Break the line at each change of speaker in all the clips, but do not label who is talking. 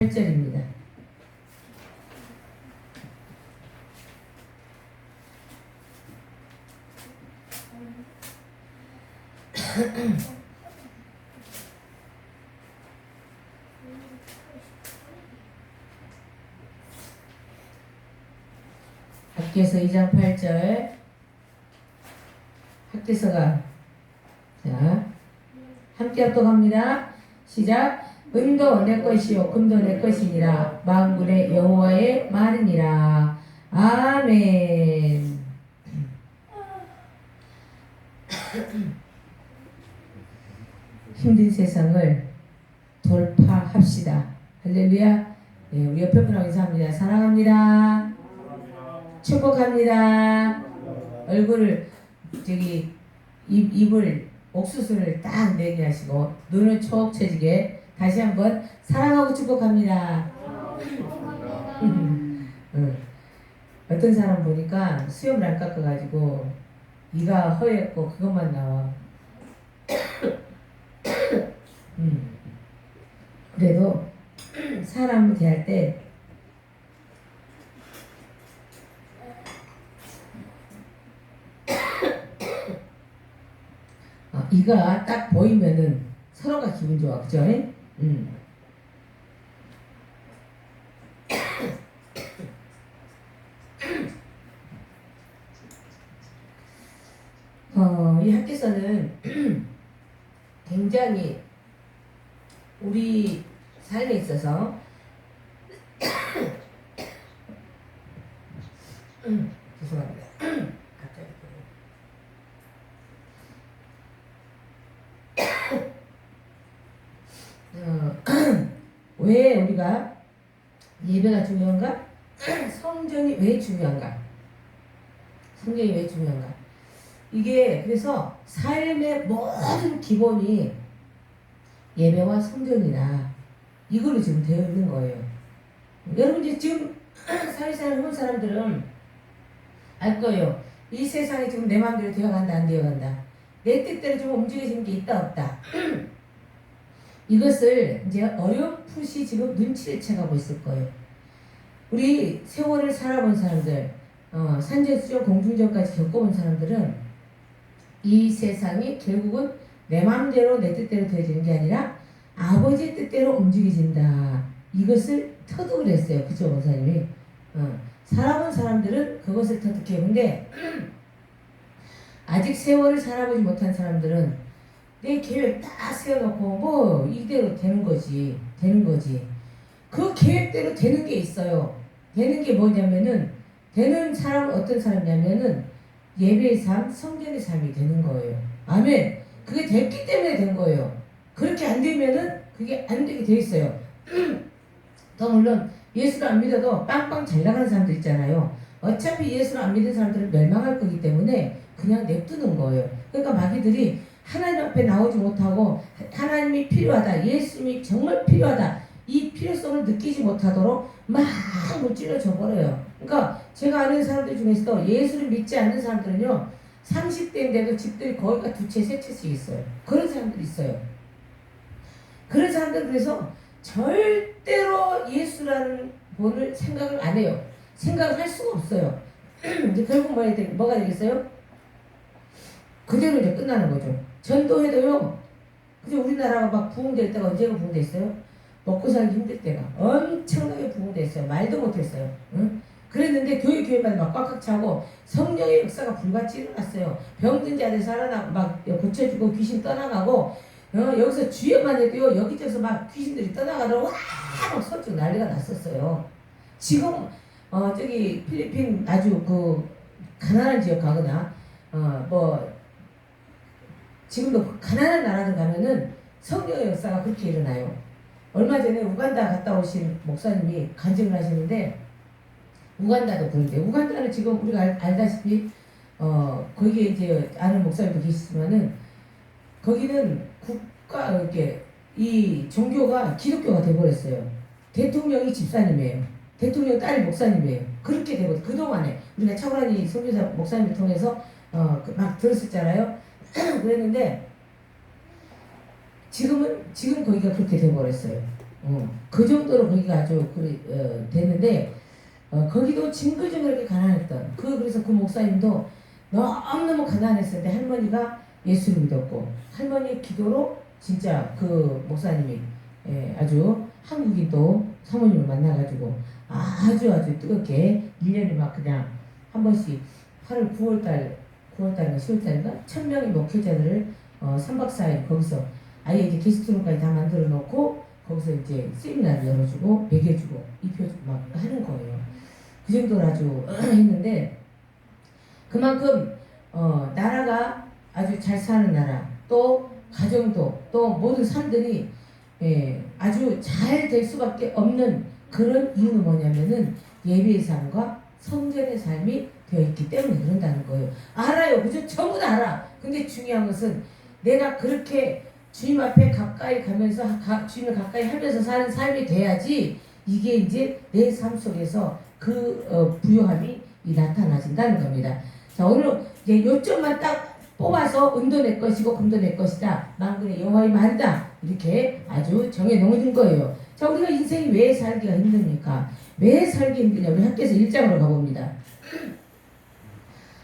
8절입니다. 학개서 2장 8절 학개서가 자 함께 합독합니다. 시작. 은도 내 것이요 금도 내 것이니라 만군의 여호와의 말이니라. 아멘. 힘든 세상을 돌파합시다. 할렐루야. 네, 우리 옆에 분하고 인사합니다. 사랑합니다. 축복합니다. 얼굴을 입을 옥수수를 딱 내게 하시고 눈을 촉 쳐지게 다시 한번 사랑하고 축복합니다. 어떤 사람 보니까 수염을 안 깎아가지고 이가 허였고 그것만 나와. 그래도 사람을 대할 때 이가 딱 보이면은 서로가 기분 좋아, 그죠? 이 학교에서는 굉장히 우리 삶에 있어서 죄송합니다. 왜 우리가 예배가 중요한가? 성전이 왜 중요한가? 성전이 왜 중요한가? 이게 그래서 삶의 모든 기본이 예배와 성전이다. 이걸로 지금 되어 있는 거예요. 여러분 이제 지금 사회생활 해본 사람들은 알 거예요. 이 세상이 지금 내 마음대로 되어간다 안 되어간다. 내 뜻대로 좀 움직여지는 게 있다 없다. 이것을 이제 어렴풋이 지금 눈치를 채가고 있을 거예요. 우리 세월을 살아본 사람들, 산전수전 공중전까지 겪어본 사람들은 이 세상이 결국은 내 마음대로 내 뜻대로 되어지는 게 아니라 아버지의 뜻대로 움직여진다. 이것을 터득을 했어요. 그죠, 원사님이? 살아본 사람들은 그것을 터득해요. 근데 아직 세월을 살아보지 못한 사람들은 내 계획 딱 세워놓고 뭐 이대로 되는 거지. 그 계획대로 되는 게 있어요. 되는 게 뭐냐면은 되는 사람은 어떤 사람이냐면은 예배의 삶, 성전의 삶이 되는 거예요. 아멘. 그게 됐기 때문에 된 거예요. 그렇게 안 되면은 그게 안 되게 돼 있어요. 더 물론 예수를 안 믿어도 빵빵 잘 나가는 사람들 있잖아요. 어차피 예수를 안 믿는 사람들은 멸망할 거기 때문에 그냥 냅두는 거예요. 그러니까 마귀들이 하나님 앞에 나오지 못하고 하나님이 필요하다, 예수님이 정말 필요하다, 이 필요성을 느끼지 못하도록 막 무찔러줘 버려요. 그러니까 제가 아는 사람들 중에서도 예수를 믿지 않는 사람들은요 30대인데도 집들이 거기가 2채, 3채씩 있어요. 그런 사람들이 있어요. 그런 사람들은 그래서 절대로 예수라는 분을 생각을 안 해요. 생각을 할 수가 없어요. 이제 결국 뭐가 되겠어요? 그대로 이제 끝나는 거죠. 전도해도요, 그죠? 우리나라가 막 부흥될 때가 언제가 부흥됐어요? 먹고 살기 힘들 때가 엄청나게 부흥됐어요. 말도 못했어요. 응? 그랬는데 교회마다 막 꽉꽉 차고 성령의 역사가 불같이 일어났어요. 병든 자들 살아나고 막 고쳐주고 귀신 떠나가고 여기서 주여만 해도요 여기저기서 막 귀신들이 떠나가더라고 막 설득 난리가 났었어요. 지금 저기 필리핀 아주 그 가난한 지역 가거나 지금도 가난한 나라들 가면은 성령의 역사가 그렇게 일어나요. 얼마 전에 우간다 갔다 오신 목사님이 간증을 하시는데 우간다도 그런데 우간다는 지금 우리가 알다시피 거기에 이제 아는 목사님도 계시지만은 거기는 국가 이렇게 이 종교가 기독교가 돼버렸어요. 대통령이 집사님이에요. 대통령 딸이 목사님이에요. 그렇게 되고 그동안에 우리가 차관이 선교사 목사님을 통해서 막 들었었잖아요. 그랬는데 지금 거기가 그렇게 돼버렸어요. 그 정도로 거기가 아주 됐는데 거기도 징글징글하게 가난했던 그래서 그 목사님도 너무너무 가난했었는데 할머니가 예수를 믿었고 할머니 기도로 진짜 그 목사님이 아주 한국인 또 사모님을 만나가지고 아주 뜨겁게 1년에 막 그냥 한 번씩 8월 9월달인가 10월달인가 1000명의 목회자들을 3박 4일 거기서 아예 이제 게스트룸까지 다 만들어 놓고 거기서 이제 세미나를 열어주고 먹여주고 입혀주고 막 하는 거예요. 그 정도로 아주 했는데 그만큼 나라가 아주 잘 사는 나라 또 가정도 또 모든 삶들이 아주 잘 될 수밖에 없는 그런 이유는 뭐냐면은 예배의 삶과 성전의 삶이 되어 있기 때문에 그런다는 거예요. 알아요. 그죠? 전부 다 알아. 근데 중요한 것은 내가 그렇게 주님 앞에 가까이 가면서 주님을 가까이 하면서 사는 삶이 돼야지 이게 이제 내 삶 속에서 그 부요함이 나타나진다는 겁니다. 자, 오늘 이제 요점만 딱 뽑아서 은도 내 것이고 금도 내 것이다. 만군의 여호와의 말이다. 이렇게 아주 정해 놓은 거예요. 자, 우리가 인생이 왜 살기가 힘듭니까? 왜 살기 힘드냐? 우리 학교에서 1장으로 가봅니다.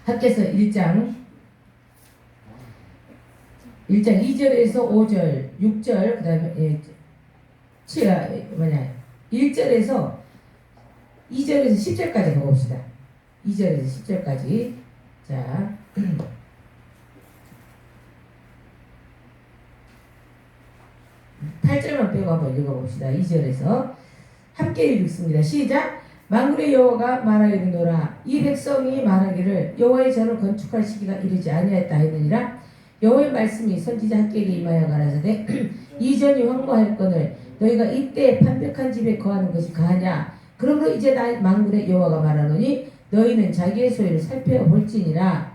학교에서 1장 2절에서 5절, 6절, 그 다음에 1절에서 2절에서 10절까지 가봅시다. 2절에서 10절까지. 자, 8절만 빼고 한번 읽어봅시다. 2절에서 함께 읽습니다. 시작. 만군의 여호와가 말하기르노라. 이 백성이 말하기를 여호와의 전을 건축할 시기가 이르지 아니하였다 하느니라. 여호와의 말씀이 선지자 학개에게 임하여 가라사대 이 전이 황무하였거늘 너희가 이때 판벽한 집에 거하는 것이 가하냐. 그러므로 이제 나 만군의 여호와가 말하노니 너희는 자기의 소유를 살펴볼지니라.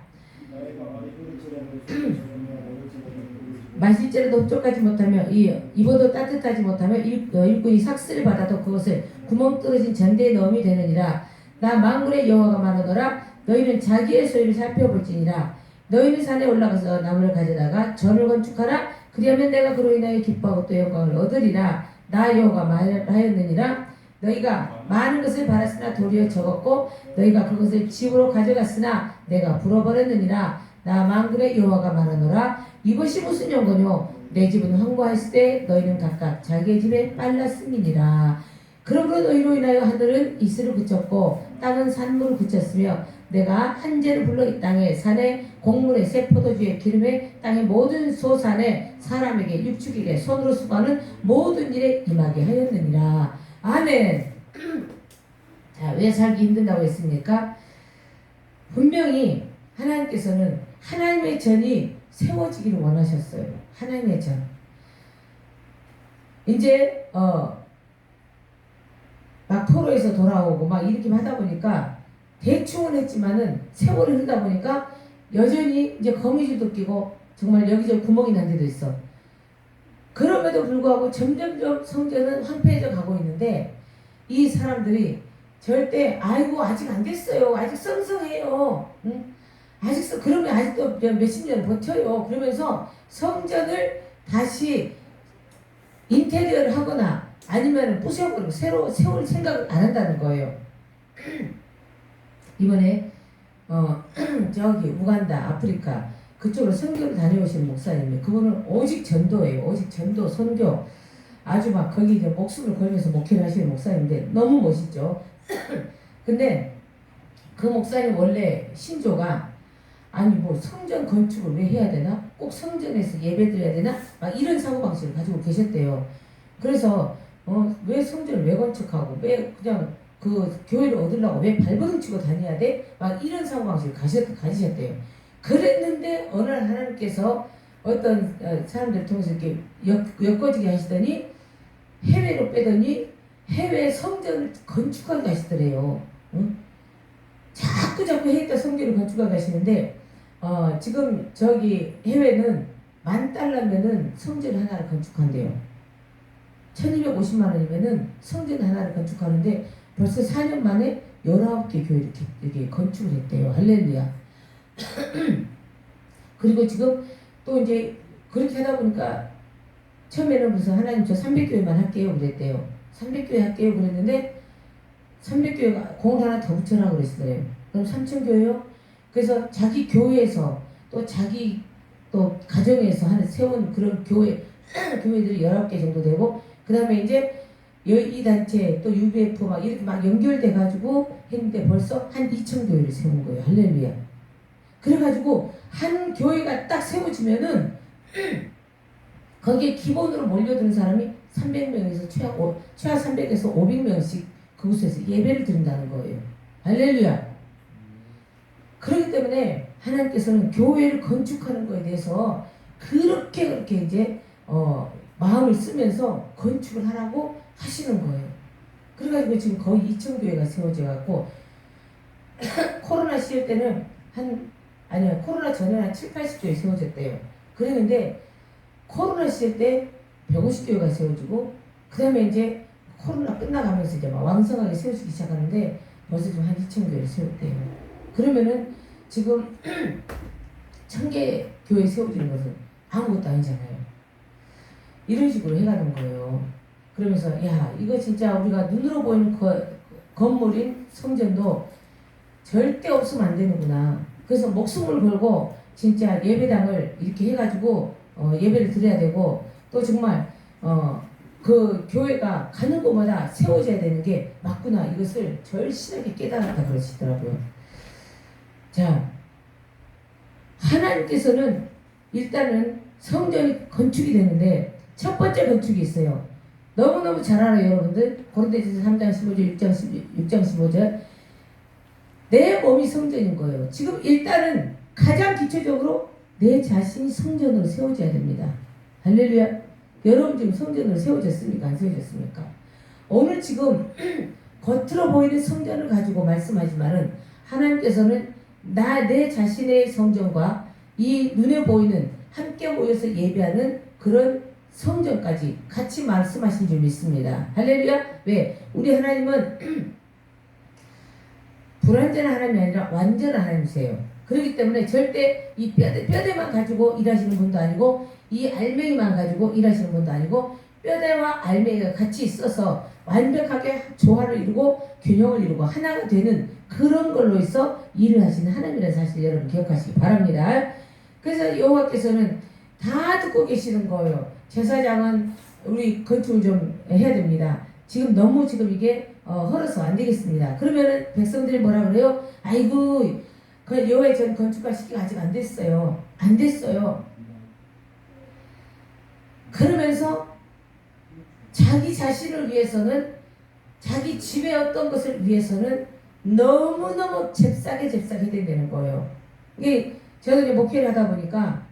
마실지라도 흡족하지 못하며 입어도 따뜻하지 못하며 일꾼이 삭스를 받아도 그것을 구멍 뚫어진 전대에 넣음이 되느니라. 나 만군의 여호와가 말하노라. 너희는 자기의 소유를 살펴볼지니라. 너희는 산에 올라가서 나무를 가져다가 전을 건축하라. 그리하면 내가 그로 인하여 기뻐하고 또 영광을 얻으리라. 나 여호와가 말하였느니라. 너희가 많은 것을 바랐으나 도리어 적었고 너희가 그것을 집으로 가져갔으나 내가 불어버렸느니라. 나 만군의 여호와가 말하노라. 이것이 무슨 연고뇨? 내 집은 황무하였을 때 너희는 각각 자기의 집에 빨랐음이니라. 그러므로 너희로 인하여 하늘은 이슬을 그쳤고 땅은 산물을 그쳤으며 내가 한재를 불러 이 땅에 산에 곡물에 새 포도주에 기름에 땅의 모든 소산에 사람에게 육축에게 손으로 수고하는 모든 일에 임하게 하였느니라. 아멘. 자, 왜 살기 힘든다고 했습니까? 분명히 하나님께서는 하나님의 전이 세워지기를 원하셨어요. 하나님의 전. 이제 막 포로에서 돌아오고 막 이렇게 하다 보니까 대충은 했지만은 세월이 흐르다 보니까 여전히 이제 거미줄도 끼고 정말 여기저기 구멍이 난 데도 있어. 그럼에도 불구하고 점점점 성전은 황폐해져 가고 있는데 이 사람들이 절대 아이고 아직 안 됐어요. 아직 썽썽해요. 응? 그러면 아직도 몇십 년 버텨요. 그러면서 성전을 다시 인테리어를 하거나 아니면 부셔버리고 새로 세울 생각을 안 한다는 거예요. 이번에 저기 우간다, 아프리카 그쪽으로 선교를 다녀오신 목사님이 그분은 오직 전도예요. 오직 전도, 선교 아주 막 거기 이제 목숨을 걸면서 목회를 하시는 목사님인데 너무 멋있죠. 근데 그 목사님 원래 신조가 아니 뭐 성전 건축을 왜 해야 되나? 꼭 성전에서 예배드려야 되나? 막 이런 사고방식을 가지고 계셨대요. 그래서 왜 성전을 왜 건축하고 왜 그냥 그 교회를 얻으려고 왜 발버둥 치고 다녀야 돼? 막 이런 사고방식을 가지셨대요. 그랬는데 어느 날 하나님께서 어떤 사람들을 통해서 이렇게 엮어지게 하시더니 해외로 빼더니 해외 성전을 건축하게 하시더래요. 응? 자꾸 해외에다 성전을 건축하게 하시는데 지금 저기 해외는 $10,000면은 성전 하나를 건축한대요. 1250만 원이면은 성전 하나를 건축하는데 벌써 4년 만에 19개 교회 이렇게 건축을 했대요. 할렐루야. 그리고 지금 또 이제 그렇게 하다 보니까 처음에는 무슨 하나님 저 300교회만 할게요 그랬대요. 300교회 할게요 그랬는데 300교회가 공 하나 더 붙여라 그랬어요. 그럼 3,000교회요? 그래서 자기 교회에서 또 자기 또 가정에서 하는 세운 그런 교회들이 19개 정도 되고 그 다음에 이제 이 단체 또 UBF 막 이렇게 막 연결돼 가지고 했는데 벌써 한 2,000교회를 세운 거예요. 할렐루야. 그래가지고 한 교회가 딱 세워지면은 거기에 기본으로 몰려드는 사람이 300명에서 최하 300에서 500명씩 그곳에서 예배를 드린다는 거예요. 할렐루야. 그렇기 때문에 하나님께서는 교회를 건축하는 것에 대해서 그렇게 이제 마음을 쓰면서 건축을 하라고 하시는 거예요. 그래가지고 지금 거의 2,000교회가 세워져 갖고 코로나 시절 때는 코로나 전에는 한 7, 80교회 세워졌대요. 그랬는데 코로나 시절 때 150교회가 세워지고 그 다음에 이제 코로나 끝나가면서 이제 막 왕성하게 세워지기 시작하는데 벌써 좀 한 2,000교회를 세웠대요. 그러면은 지금 1,000개 교회 세워지는 것은 아무것도 아니잖아요. 이런 식으로 해가는 거예요. 그러면서 야 이거 진짜 우리가 눈으로 보이는 건물인 성전도 절대 없으면 안 되는구나. 그래서 목숨을 걸고 진짜 예배당을 이렇게 해가지고 예배를 드려야 되고 또 정말 그 교회가 가는 곳마다 세워져야 되는 게 맞구나. 이것을 절실하게 깨달았다 그러시더라고요. 자, 하나님께서는 일단은 성전이 건축이 되는데 첫 번째 건축이 있어요. 너무너무 잘 알아요, 여러분들. 고린도전서 3장 15절, 6장 15절. 내 몸이 성전인 거예요. 지금 일단은 가장 기초적으로 내 자신이 성전으로 세워져야 됩니다. 할렐루야. 여러분 지금 성전으로 세워졌습니까? 안 세워졌습니까? 오늘 지금 겉으로 보이는 성전을 가지고 말씀하지만은 하나님께서는 내 자신의 성전과 이 눈에 보이는 함께 모여서 예배하는 그런 성전까지 같이 말씀하신 줄 믿습니다. 할렐루야. 왜? 우리 하나님은 불완전한 하나님이 아니라 완전한 하나님이세요. 그렇기 때문에 절대 이 뼈대만 가지고 일하시는 분도 아니고 이 알맹이만 가지고 일하시는 분도 아니고 뼈대와 알맹이가 같이 있어서 완벽하게 조화를 이루고 균형을 이루고 하나가 되는 그런 걸로 있어 일을 하시는 하나님이라는 사실 여러분 기억하시기 바랍니다. 그래서 여호와께서는 다 듣고 계시는 거예요. 제사장은 우리 건축을 좀 해야 됩니다. 지금 너무 지금 이게 헐어서 안 되겠습니다. 그러면은 백성들이 뭐라 그래요? 아이고 그 여호와의 전 건축할 시기가 아직 안 됐어요. 안 됐어요. 그러면서 자기 자신을 위해서는 자기 집의 어떤 것을 위해서는 너무너무 잽싸게 된다는 거예요. 이게 저도 이제 목회를 하다 보니까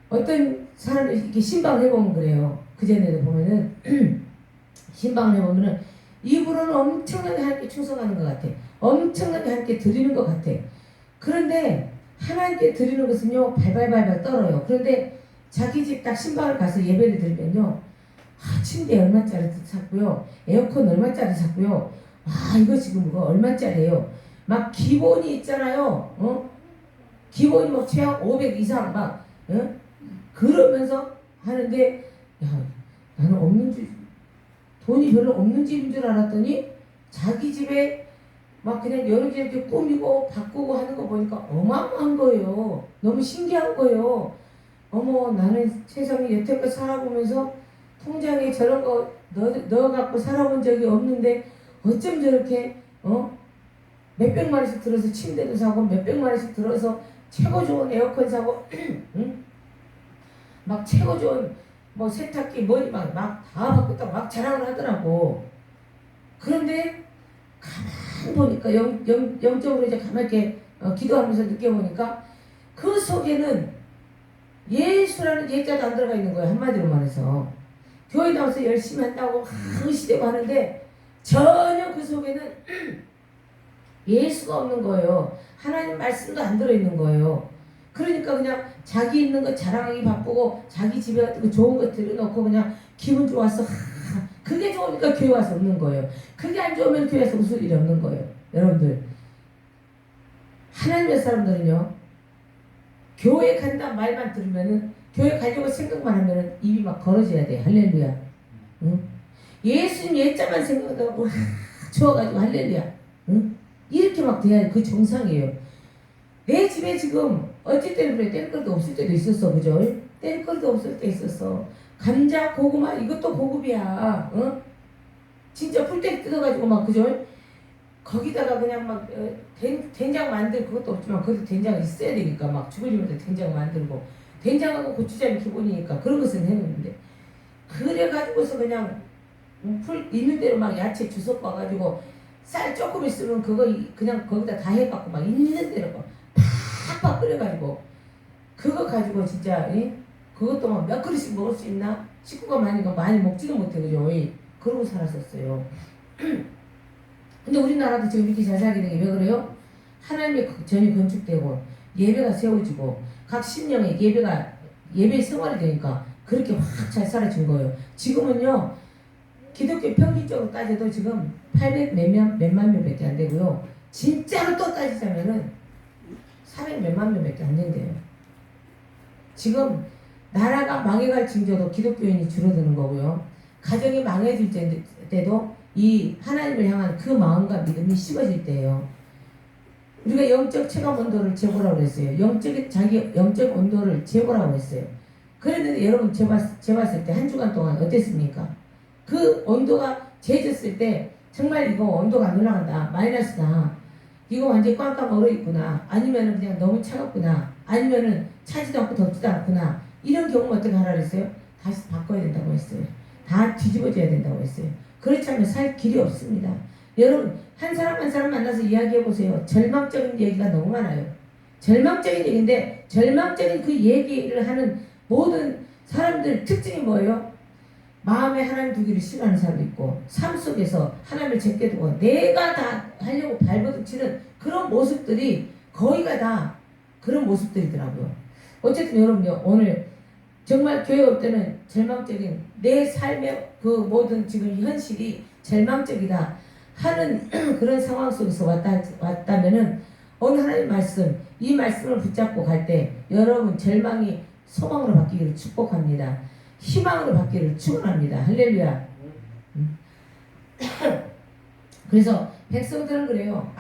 어떤 사람이 이렇게 신방을 해보면 그래요. 그전에도 보면은 신방을 해보면은 입으로는 엄청나게 하나님께 충성하는 것 같아. 엄청나게 하나님께 드리는 것 같아. 그런데 하나님께 드리는 것은요 발발발발 떨어요. 그런데 자기 집 딱 신방을 가서 예배를 드리면요 침대 얼마짜리 샀고요, 에어컨 얼마짜리 샀고요, 이거 지금 이거 얼마짜리예요. 막 기본이 있잖아요. 기본이 막 최악 500 이상 막 그러면서 하는데 나는 돈이 별로 없는 집인 줄 알았더니 자기 집에 막 그냥 여러 개 이렇게 꾸미고 바꾸고 하는 거 보니까 어마어마한 거예요. 너무 신기한 거예요. 어머 나는 세상에 여태껏 살아보면서 통장에 저런 거 넣어갖고 살아본 적이 없는데 어쩜 저렇게 몇백만 원씩 들어서 침대도 사고 몇백만 원씩 들어서 최고 좋은 에어컨 사고 막 최고 좋은 뭐 세탁기 뭐니 막 다 바꿨다고 막 자랑을 하더라고. 그런데 가만 보니까 영적으로 이제 가만 이렇게 기도하면서 느껴보니까 그 속에는 예수라는 예자도 안 들어가 있는 거예요. 한마디로 말해서 교회 나와서 열심히 한다고 의시되고 하는데 전혀 그 속에는 예수가 없는 거예요. 하나님 말씀도 안 들어있는 거예요. 그러니까 그냥 자기 있는 거 자랑하기 바쁘고 자기 집에 같은 거 좋은 거 들여놓고 그냥 기분 좋아서 그게 좋으니까 교회 와서 없는 거예요. 그게 안 좋으면 교회 와서 웃을 일이 없는 거예요. 여러분들 하나님의 사람들은요 교회 간다 말만 들으면은 교회 가려고 생각만 하면 입이 막 걸어져야 돼. 할렐루야. 응? 예수님 옛자만 생각하고 좋아가지고 할렐루야. 응? 이렇게 막 돼야 그 정상이에요. 내 집에 지금 어찌 때는 그래. 뗄 것도 없을 때도 있었어. 그죠? 뗄 것도 없을 때 있었어. 감자, 고구마 이것도 고급이야. 응? 진짜 풀떼 뜯어가지고 막 그죠? 거기다가 그냥 막 된장 만들 그것도 없지만 거기도 된장 있어야 되니까 막 죽을리면서 된장 만들고 된장하고 고추장이 기본이니까 그런 것은 해놓는데 그래가지고서 그냥 풀 있는 대로 막 야채 주워 봐가지고 쌀 조금 있으면 그거 그냥 거기다 다 해갖고 막 있는 대로 막 팍팍 끓여가지고 그거 가지고 진짜 그것도 막 몇 그릇씩 먹을 수 있나? 식구가 많으니까 많이 먹지도 못해 그죠? 그러고 살았었어요. 근데 우리나라도 지금 이렇게 잘 살게 된 게 왜 그래요? 하나님의 전이 건축되고 예배가 세워지고 각 신령의 예배 생활이 되니까 그렇게 확 잘 살아진 거예요. 지금은요 기독교 평균적으로 따져도 지금 800 몇만 명밖에 안 되고요. 진짜로 또 따지자면은 400 몇만 명밖에 안 된대요. 지금 나라가 망해갈 징조도 기독교인이 줄어드는 거고요. 가정이 망해질 때도 이 하나님을 향한 그 마음과 믿음이 식어질 때예요. 우리가 영적 체감 온도를 재보라고 했어요. 자기 영적 온도를 재보라고 했어요. 그랬는데 여러분 재봤을 때 한 주간 동안 어땠습니까? 그 온도가 재졌을 때 정말 이거 온도가 안 올라간다. 마이너스다. 이거 완전히 꽝꽝 얼어있구나. 아니면은 그냥 너무 차갑구나. 아니면은 차지도 않고 덥지도 않구나. 이런 경우는 어떻게 하라 그랬어요? 다시 바꿔야 된다고 했어요. 다 뒤집어져야 된다고 했어요. 그렇지 않으면 살 길이 없습니다. 여러분 한 사람 한 사람 만나서 이야기해보세요. 절망적인 얘기가 너무 많아요. 절망적인 얘기인데 절망적인 그 얘기를 하는 모든 사람들 특징이 뭐예요? 마음에 하나님 두기를 싫어하는 사람도 있고 삶 속에서 하나님을 제껴 두고 내가 다 하려고 발버둥치는 그런 모습들이 거의가 다 그런 모습들이더라고요. 어쨌든 여러분요 오늘 정말 교회 올 때는 절망적인 내 삶의 그 모든 지금 현실이 절망적이다 하는 그런 상황 속에서 왔다면은 오늘 하나님 말씀 이 말씀을 붙잡고 갈 때 여러분 절망이 소망으로 바뀌기를 축복합니다. 희망으로 바뀌기를 축원합니다. 할렐루야. 그래서 백성들은 그래요.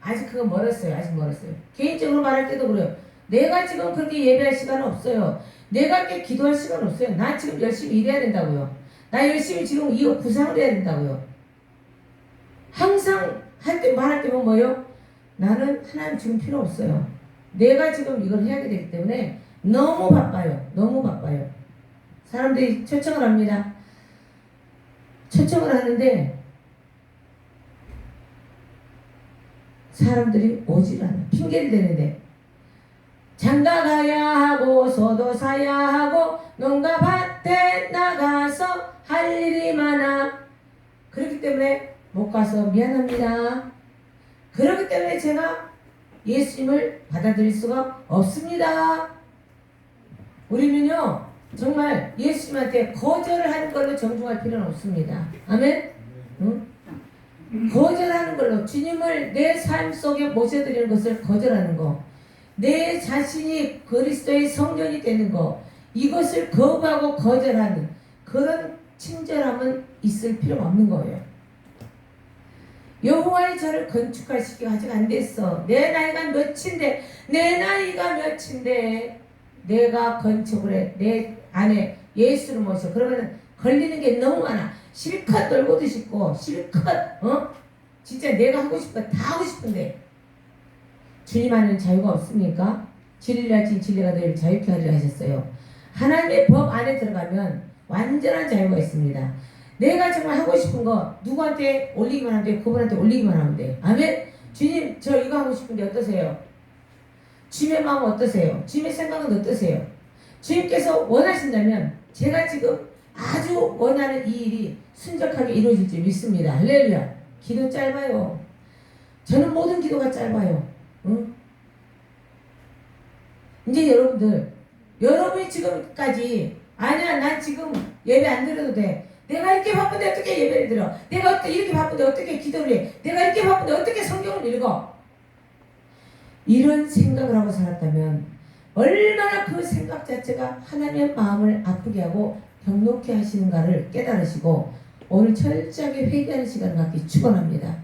아직 그거 멀었어요. 아직 멀었어요. 개인적으로 말할 때도 그래요. 내가 지금 그렇게 예배할 시간은 없어요. 내가 이렇게 기도할 시간 없어요. 나 지금 열심히 일해야 된다고요. 나 열심히 지금 이거 구상을 해야 된다고요. 항상 말할 때면 뭐예요? 나는 하나님 지금 필요 없어요. 내가 지금 이걸 해야 되기 때문에 너무 바빠요. 너무 바빠요. 사람들이 초청을 합니다. 초청을 하는데 사람들이 오질 않아. 핑계를 대는데 장가 가야 하고 소도 사야 하고 농가 밭에 나가서 할 일이 많아. 그렇기 때문에 못 가서 미안합니다. 그렇기 때문에 제가 예수님을 받아들일 수가 없습니다. 우리는요 정말 예수님한테 거절을 하는 걸로 정중할 필요는 없습니다. 아멘? 응? 거절하는 걸로 주님을 내 삶 속에 모셔드리는 것을 거절하는 거, 내 자신이 그리스도의 성전이 되는 거, 이것을 거부하고 거절하는 그런 친절함은 있을 필요가 없는 거예요. 여호와의 절을 건축할 시기가 아직 안 됐어. 내 나이가 몇인데 내가 건축을 해. 내 안에 예수를 모셔. 그러면 걸리는 게 너무 많아. 실컷 놀고도 싶고 실컷 진짜 내가 하고 싶은 거 다 하고 싶은데 주님 안에는 자유가 없습니까? 진리를 알지 진리가 너희를 자유케 하리라 하셨어요. 하나님의 법 안에 들어가면 완전한 자유가 있습니다. 내가 정말 하고 싶은 거 누구한테 올리기만 하면 돼. 그분한테 올리기만 하면 돼. 아멘? 주님 저 이거 하고 싶은데 어떠세요? 주님의 마음 어떠세요? 주님의 생각은 어떠세요? 주님께서 원하신다면 제가 지금 아주 원하는 이 일이 순적하게 이루어질 줄 믿습니다. 할렐루야. 기도 짧아요. 저는 모든 기도가 짧아요. 응? 이제 여러분이 지금까지 아니야 난 지금 예배 안 드려도 돼. 내가 이렇게 바쁜데 어떻게 예배를 드려? 내가 이렇게 바쁜데 어떻게 기도를 해? 내가 이렇게 바쁜데 어떻게 성경을 읽어? 이런 생각을 하고 살았다면 얼마나 그 생각 자체가 하나님의 마음을 아프게 하고 병놓게 하시는가를 깨달으시고 오늘 철저하게 회개하는 시간을 갖기 축원합니다.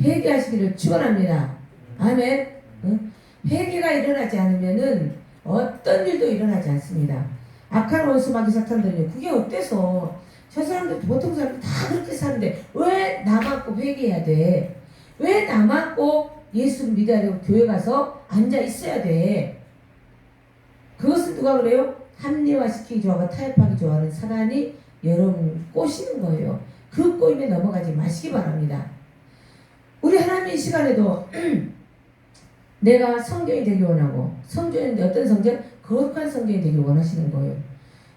회개하시기를 축원합니다. 아멘. 응? 회개가 일어나지 않으면은 어떤 일도 일어나지 않습니다. 악한 원수 마귀 사탄들은요, 그게 어때서 저 사람들 보통 사람들 다 그렇게 사는데 왜 나만 꼭 회개해야 돼? 왜 나만 꼭 예수를 믿어야 되고 교회 가서 앉아 있어야 돼? 그것은 누가 그래요? 합리화시키기 좋아하고 타협하기 좋아하는 사단이 여러분 꼬시는 거예요. 그 꼬임에 넘어가지 마시기 바랍니다. 우리 하나님 이 시간에도 내가 성경이 되기 원하고 성경인데 어떤 성경? 거룩한 성경이 되기 원하시는 거예요.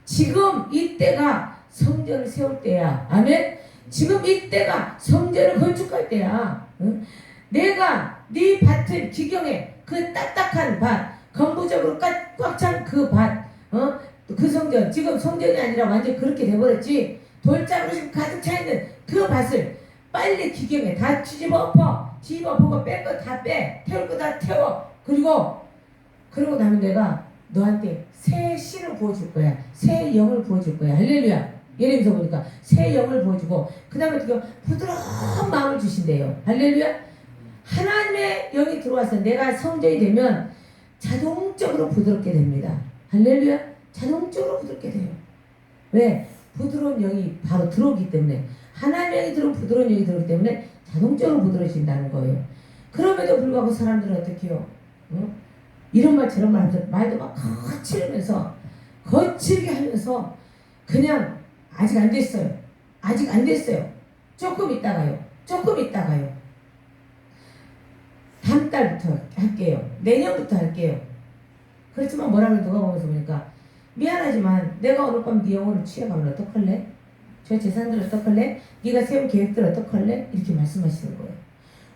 지금 이때가 성전을 세울 때야. 아멘? 지금 이때가 성전을 건축할 때야. 응? 내가 네 밭을 기경에 그 딱딱한 밭, 건부적으로 꽉 찬 그 밭, 그 성전, 지금 성전이 아니라 완전 그렇게 돼버렸지. 돌짝으로 지금 가득 차 있는 그 밭을 빨리 기경에 다 뒤집어 엎어. 뒤집어 엎고 뺄 거 다 빼. 태울 거 다 태워. 그러고 나면 내가 너한테 새 씨를 부어줄 거야. 새 영을 부어줄 거야. 할렐루야. 예레미서 보니까 새 영을 부어주고 그 다음에 어떻게 부드러운 마음을 주신대요. 할렐루야. 하나님의 영이 들어와서 내가 성전이 되면 자동적으로 부드럽게 됩니다. 할렐루야. 자동적으로 부드럽게 돼요. 왜? 부드러운 영이 바로 들어오기 때문에. 하나님의 영이 들어오면 부드러운 영이 들어오기 때문에 자동적으로 부드러워진다는 거예요. 그럼에도 불구하고 사람들은 어떻게 해요? 이런 말 저런 말 하면서 말도 막 거칠게 하면서 그냥 아직 안 됐어요. 아직 안 됐어요. 조금 있다가요. 다음 달부터 할게요. 내년부터 할게요. 그렇지만 뭐라고 누가 보면서 보니까 미안하지만 내가 오늘 밤 네 영혼을 취해가면 어떡할래? 저 재산들 어떡할래? 네가 세운 계획들 어떡할래? 이렇게 말씀하시는 거예요.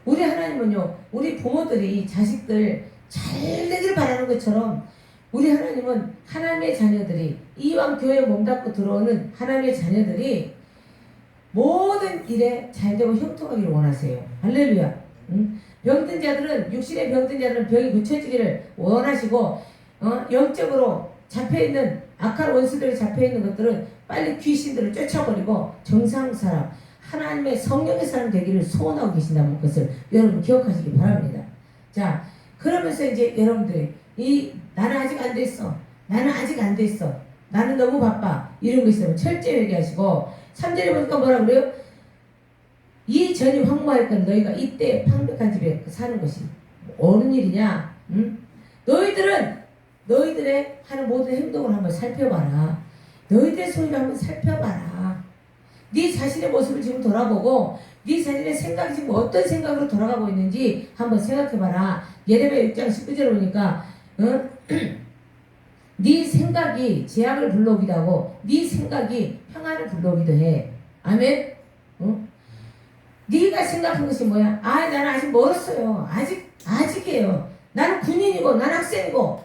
우리 하나님은요, 우리 부모들이 자식들 잘 되길 바라는 것처럼 우리 하나님은 하나님의 자녀들이 이왕 교회에 몸담고 들어오는 하나님의 자녀들이 모든 일에 잘되고 형통하기를 원하세요. 할렐루야. 병든 자들은 육신의 병든 자들은 병이 고쳐지기를 원하시고 영적으로 잡혀있는 악한 원수들이 잡혀있는 것들은 빨리 귀신들을 쫓아버리고 정상 사람 하나님의 성령의 사람 되기를 소원하고 계신다는 것을 여러분 기억하시기 바랍니다. 자, 그러면서 이제 여러분들이 나는 아직 안 됐어. 나는 너무 바빠. 이런 거 있으면 철저히 얘기하시고 3절에 보니까 뭐라 그래요? 이 전이 황무할 건 너희가 이때 황벽한 집에 사는 것이 옳은 일이냐? 응? 너희들의 하는 모든 행동을 한번 살펴봐라. 너희들의 소리를 한번 살펴봐라. 네 자신의 모습을 지금 돌아보고 네 자신의 생각이 지금 어떤 생각으로 돌아가고 있는지 한번 생각해봐라. 예레미야 6장 19절에 보니까 네 생각이 재앙을 불러오기도 하고 네 생각이 평안을 불러오기도 해. 아멘? 네가 생각한 것이 뭐야? 나는 아직 멀었어요. 아직이에요. 나는 군인이고 나는 학생이고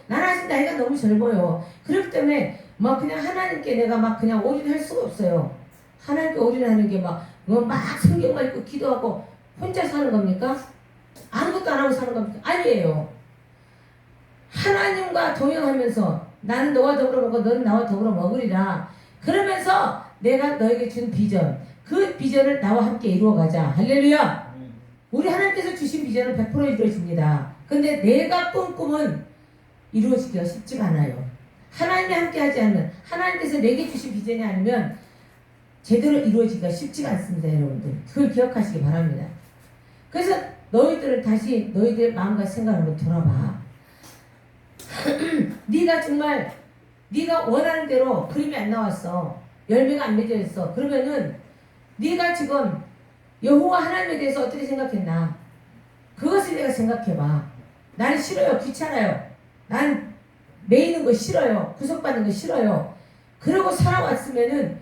나는 아직 나이가 너무 젊어요. 그렇기 때문에 막 그냥 하나님께 내가 막 그냥 올인할 수가 없어요. 하나님께 올인하는 게 막 성경만 읽고 기도하고 혼자 사는 겁니까? 아무것도 안 하고 사는 겁니까? 아니에요. 하나님과 동행하면서 나는 너와 더불어 먹고 너는 나와 더불어 먹으리라. 그러면서 내가 너에게 준 비전, 그 비전을 나와 함께 이루어가자. 할렐루야. 우리 하나님께서 주신 비전은 100% 이루어집니다. 근데 내가 꾼 꿈은 이루어지기가 쉽지가 않아요. 하나님이 함께 하지 않으면, 하나님께서 내게 주신 비전이 아니면 제대로 이루어지기가 쉽지가 않습니다. 여러분들 그걸 기억하시기 바랍니다. 그래서 너희들은 다시 너희들의 마음과 생각을 한번 돌아봐. 네가 정말 네가 원하는 대로 그림이 안 나왔어. 열매가 안 맺어 있어. 그러면은 네가 지금 여호와 하나님에 대해서 어떻게 생각했나? 그것을 내가 생각해봐. 나는 싫어요. 귀찮아요. 난 매이는 거 싫어요. 구속받는 거 싫어요. 그러고 살아왔으면은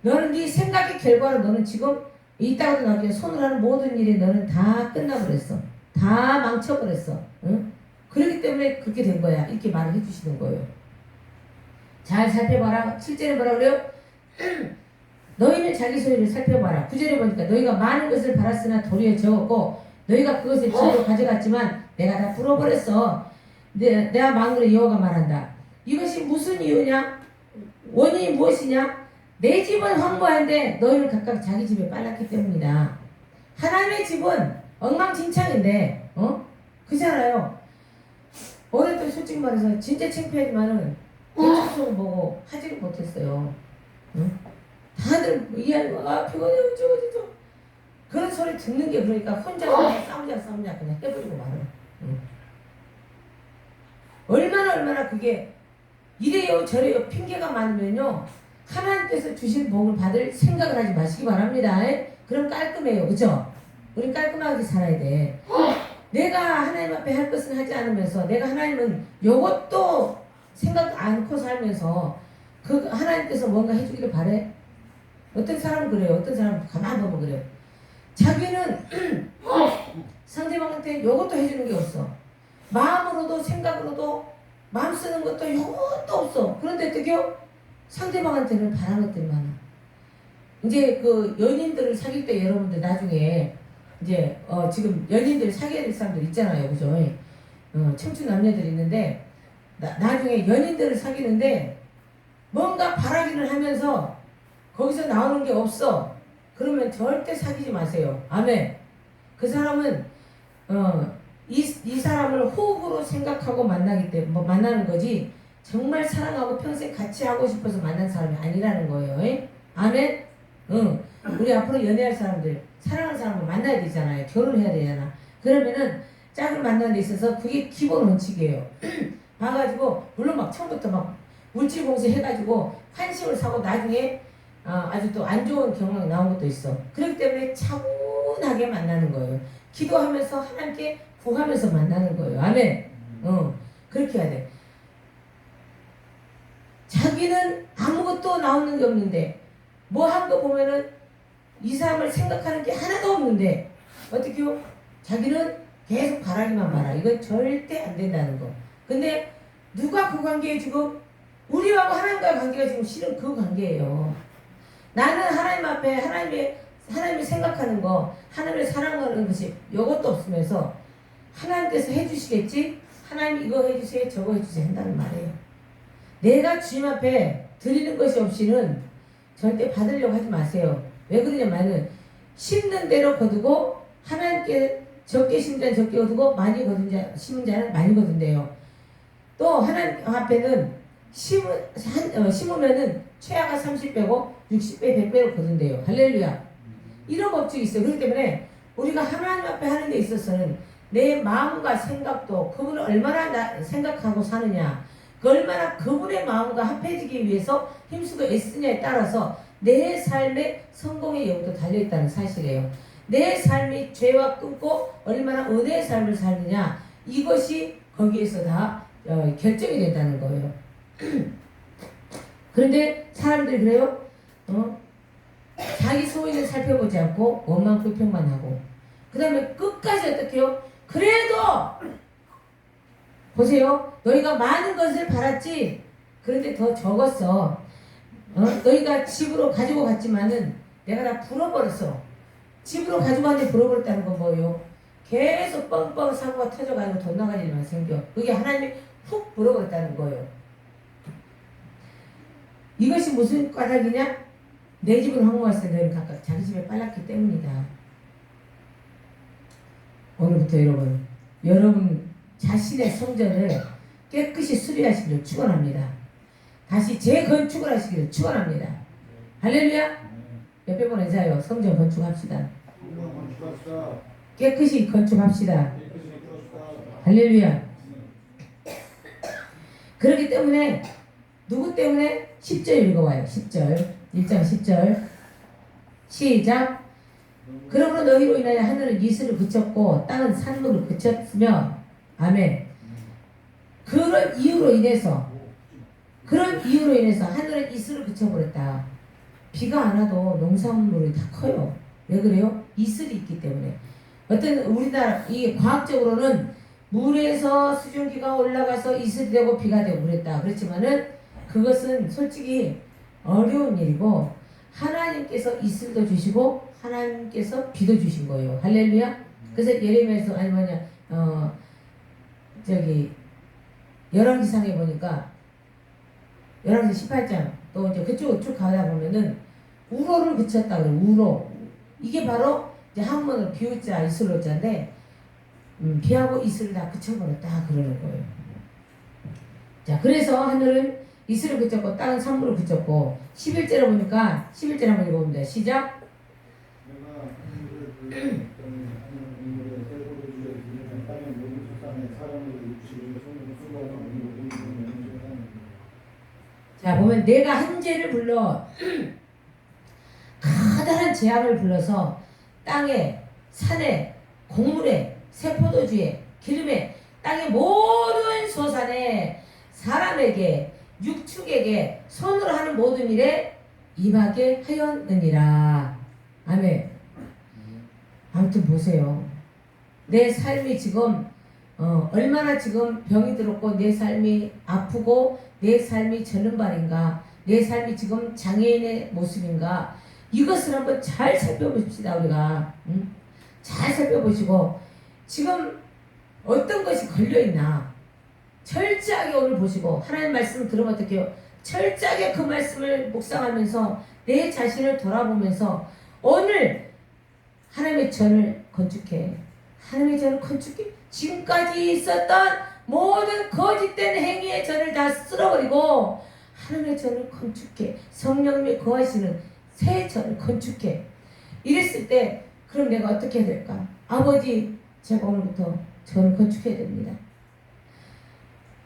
너는 네 생각의 결과로 너는 지금 이따가도 나중에 손을 하는 모든 일이 너는 다 끝나버렸어. 다 망쳐버렸어. 응? 그렇기 때문에 그렇게 된 거야. 이렇게 말을 해주시는 거예요. 잘 살펴봐라. 7절에 뭐라 그래요? 너희는 자기 소유를 살펴봐라. 9절에 보니까 너희가 많은 것을 바랐으나 도리어 적었고 너희가 그것을 저로 가져갔지만 내가 다 풀어버렸어. 내가 망군의 여호와가 말한다. 이것이 무슨 이유냐? 원인이 무엇이냐? 내 집은 황무한데 너희는 각각 자기 집에 빨랐기 때문이다. 하나님의 집은 엉망진창인데, 그잖아요. 어릴 때 솔직히 말해서 진짜 창피하지만은 대충 보고 하지를 못했어요. 응? 다들 이해하고 피곤해 어쩌고 그런 소리 듣는 게 그러니까 혼자 싸우자 그냥 해버리고 말아. 응. 얼마나 그게 이래요 저래요 핑계가 많으면요 하나님께서 주신 복을 받을 생각을 하지 마시기 바랍니다. 그럼 깔끔해요. 그죠? 우린 깔끔하게 살아야 돼. 내가 하나님 앞에 할 것은 하지 않으면서 내가 하나님은 요것도 생각 않고 살면서 그 하나님께서 뭔가 해주기를 바래? 어떤 사람은 그래요. 어떤 사람은 가만 보면 그래요. 자기는 상대방한테 요것도 해주는 게 없어. 마음으로도 생각으로도 마음 쓰는 것도 요것도 없어. 그런데 어떡해요? 상대방한테는 바라는 것들이 많아. 이제 그 연인들을 사귈 때 여러분들 나중에 이제 지금 연인들 사귀어야 될 사람들 있잖아요. 그죠? 청춘 남녀들이 있는데 나중에 연인들을 사귀는데 뭔가 바라기를 하면서 거기서 나오는 게 없어. 그러면 절대 사귀지 마세요. 아멘. 그 사람은 이 사람을 호흡으로 생각하고 만나기 때문에 만나는 거지 정말 사랑하고 평생 같이 하고 싶어서 만난 사람이 아니라는 거예요. 아멘. 우리 앞으로 연애할 사람들 사랑하는 사람을 만나야 되잖아요. 결혼해야 되잖아. 그러면은 짝을 만나는 데 있어서 그게 기본 원칙이에요. 봐가지고 물론 막 처음부터 막 물질 공세 해가지고 환심을 사고 나중에 아주 또 안 좋은 경험이 나온 것도 있어. 그렇기 때문에 차분하게 만나는 거예요. 기도하면서 하나님께 구하면서 만나는 거예요. 아멘. 그렇게 해야 돼. 자기는 아무것도 나오는 게 없는데 뭐 한 거 보면은 이 사람을 생각하는 게 하나도 없는데 어떻게요? 자기는 계속 바라기만 바라. 이건 절대 안 된다는 거. 근데 누가 그 관계에 지금 우리하고 하나님과의 관계가 지금 실은 그 관계예요. 나는 하나님 앞에 하나님이 생각하는 거, 하나님을 사랑하는 것이 이것도 없으면서 하나님께서 해주시겠지? 하나님 이거 해주세요, 저거 해주세요 한다는 말이에요. 내가 주님 앞에 드리는 것이 없이는 절대 받으려고 하지 마세요. 왜 그러냐면은 심는 대로 거두고 하나님께 적게 심은 자는 적게 거두고 많이 심은 자는 많이 거둔대요. 또 하나님 앞에는 심으면은 최하가 30배고 60배 100배로 거둔대요. 할렐루야. 이런 법칙이 있어요. 그렇기 때문에 우리가 하나님 앞에 하는 데 있어서는 내 마음과 생각도 그분을 얼마나 생각하고 사느냐, 그 얼마나 그분의 마음과 합해지기 위해서 힘쓰고 애쓰냐에 따라서 내 삶의 성공의 여부도 달려있다는 사실이에요. 내 삶이 죄와 끊고 얼마나 은혜의 삶을 사느냐, 이것이 거기에서 다 결정이 된다는 거예요. 그런데 사람들이 그래요? 자기 소인을 살펴보지 않고 원망 불평만 하고 그 다음에 끝까지 어떻게 해요? 그래도 보세요. 너희가 많은 것을 바랐지. 그런데 더 적었어. 너희가 집으로 가지고 갔지만은 내가 다 불어버렸어. 집으로 가지고 갔는데 불어버렸다는 건 뭐예요? 계속 뻥뻥 사고가 터져가지고 돈 나갈 일만 생겨. 그게 하나님이 훅 불어버렸다는 거예요. 이것이 무슨 까닭이냐? 내 집은 황무했을 때 너희는 각각 자기 집에 빨랐기 때문이다. 오늘부터 여러분 자신의 성전을 깨끗이 수리하시기를 축원합니다. 다시 재건축을 하시기를 축원합니다. 할렐루야. 옆에 분 인사해요. 성전 건축합시다. 깨끗이 건축합시다. 할렐루야. 그렇기 때문에 누구 때문에? 10절 읽어봐요. 10절 1장 10절 시작. 그러므로 너희로 인하여 하늘은 이슬을 그쳤고 땅은 산물을 그쳤으며 아멘. 그런 이유로 인해서 하늘은 이슬을 그쳐버렸다. 비가 안 와도 농산물이 다 커요. 왜 그래요? 이슬이 있기 때문에. 어떤 우리나라 이 과학적으로는 물에서 수증기가 올라가서 이슬이 되고 비가 되고 그랬다. 그렇지만은 그것은 솔직히 어려운 일이고 하나님께서 이슬도 주시고 하나님께서 비도 주신 거예요. 할렐루야. 그래서 예레미야에서 아니 뭐냐 열왕기상에 보니까 열왕기 18장 또 이제 그쪽으로 쭉 가다 보면은 우로를 그쳤다 그래요. 우로. 이게 바로 이제 한문으로 비우자 이슬로자인데 비하고 이슬을 다 그쳐버렸다 그러는 거예요. 자, 그래서 하늘은 이슬을 그쳤고 땅은 산물을 그쳤고 11절에 보니까 11절 한번 읽어봅니다. 시작. 자, 보면 내가 한재를 불러 커다란 재앙을 불러서 땅에 산에 곡물에 새포도주에 기름에 땅의 모든 소산에 사람에게 육축에게 손으로 하는 모든 일에 임하게 하였느니라. 아멘. 아무튼 보세요. 내 삶이 지금 얼마나 지금 병이 들었고 내 삶이 아프고 내 삶이 절름발인가, 내 삶이 지금 장애인의 모습인가, 이것을 한번 잘 살펴보십시다. 우리가 잘 살펴보시고 지금 어떤 것이 걸려있나 철저하게 오늘 보시고 하나님 말씀을 들으면 어떡해요? 철저하게 그 말씀을 묵상하면서 내 자신을 돌아보면서 오늘 하나님의 전을 건축해. 하나님의 전을 건축해. 지금까지 있었던 모든 거짓된 행위의 전을 다 쓸어버리고 하나님의 전을 건축해. 성령님이 거하시는 새 전을 건축해. 이랬을 때 그럼 내가 어떻게 해야 될까? 아버지, 제가 오늘부터 전을 건축해야 됩니다.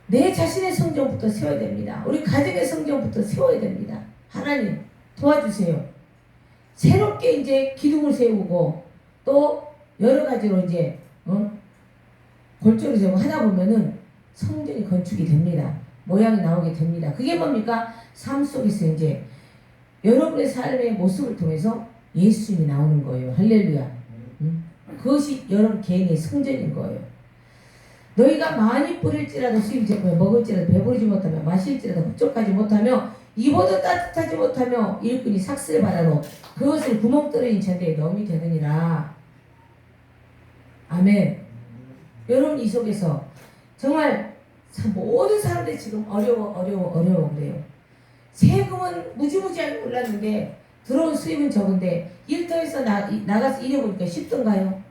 내 자신의 성전부터 세워야 됩니다. 우리 가정의 성전부터 세워야 됩니다. 하나님 도와주세요. 새롭게 이제 기둥을 세우고 또 여러 가지로 이제 골조를 세우고 하다 보면은 성전이 건축이 됩니다. 모양이 나오게 됩니다. 그게 뭡니까? 삶 속에서 이제 여러분의 삶의 모습을 통해서 예수님이 나오는 거예요. 할렐루야. 그것이 여러분 개인의 성전인 거예요. 너희가 많이 뿌릴지라도 수입제품에 먹을지라도 배부르지 못하며 마실지라도 흡족하지 못하며 입어도 따뜻하지 못하며 일꾼이 삭슬 받아도 그것을 구멍 뚫어진 전대에 넣음이 되느니라. 아멘. 여러분 이 속에서 정말 모든 사람들이 지금 어려워 그래요. 세금은 무지무지하게 올랐는데 들어온 수입은 적은데 일터에서 나가서 일해보니까 쉽던가요?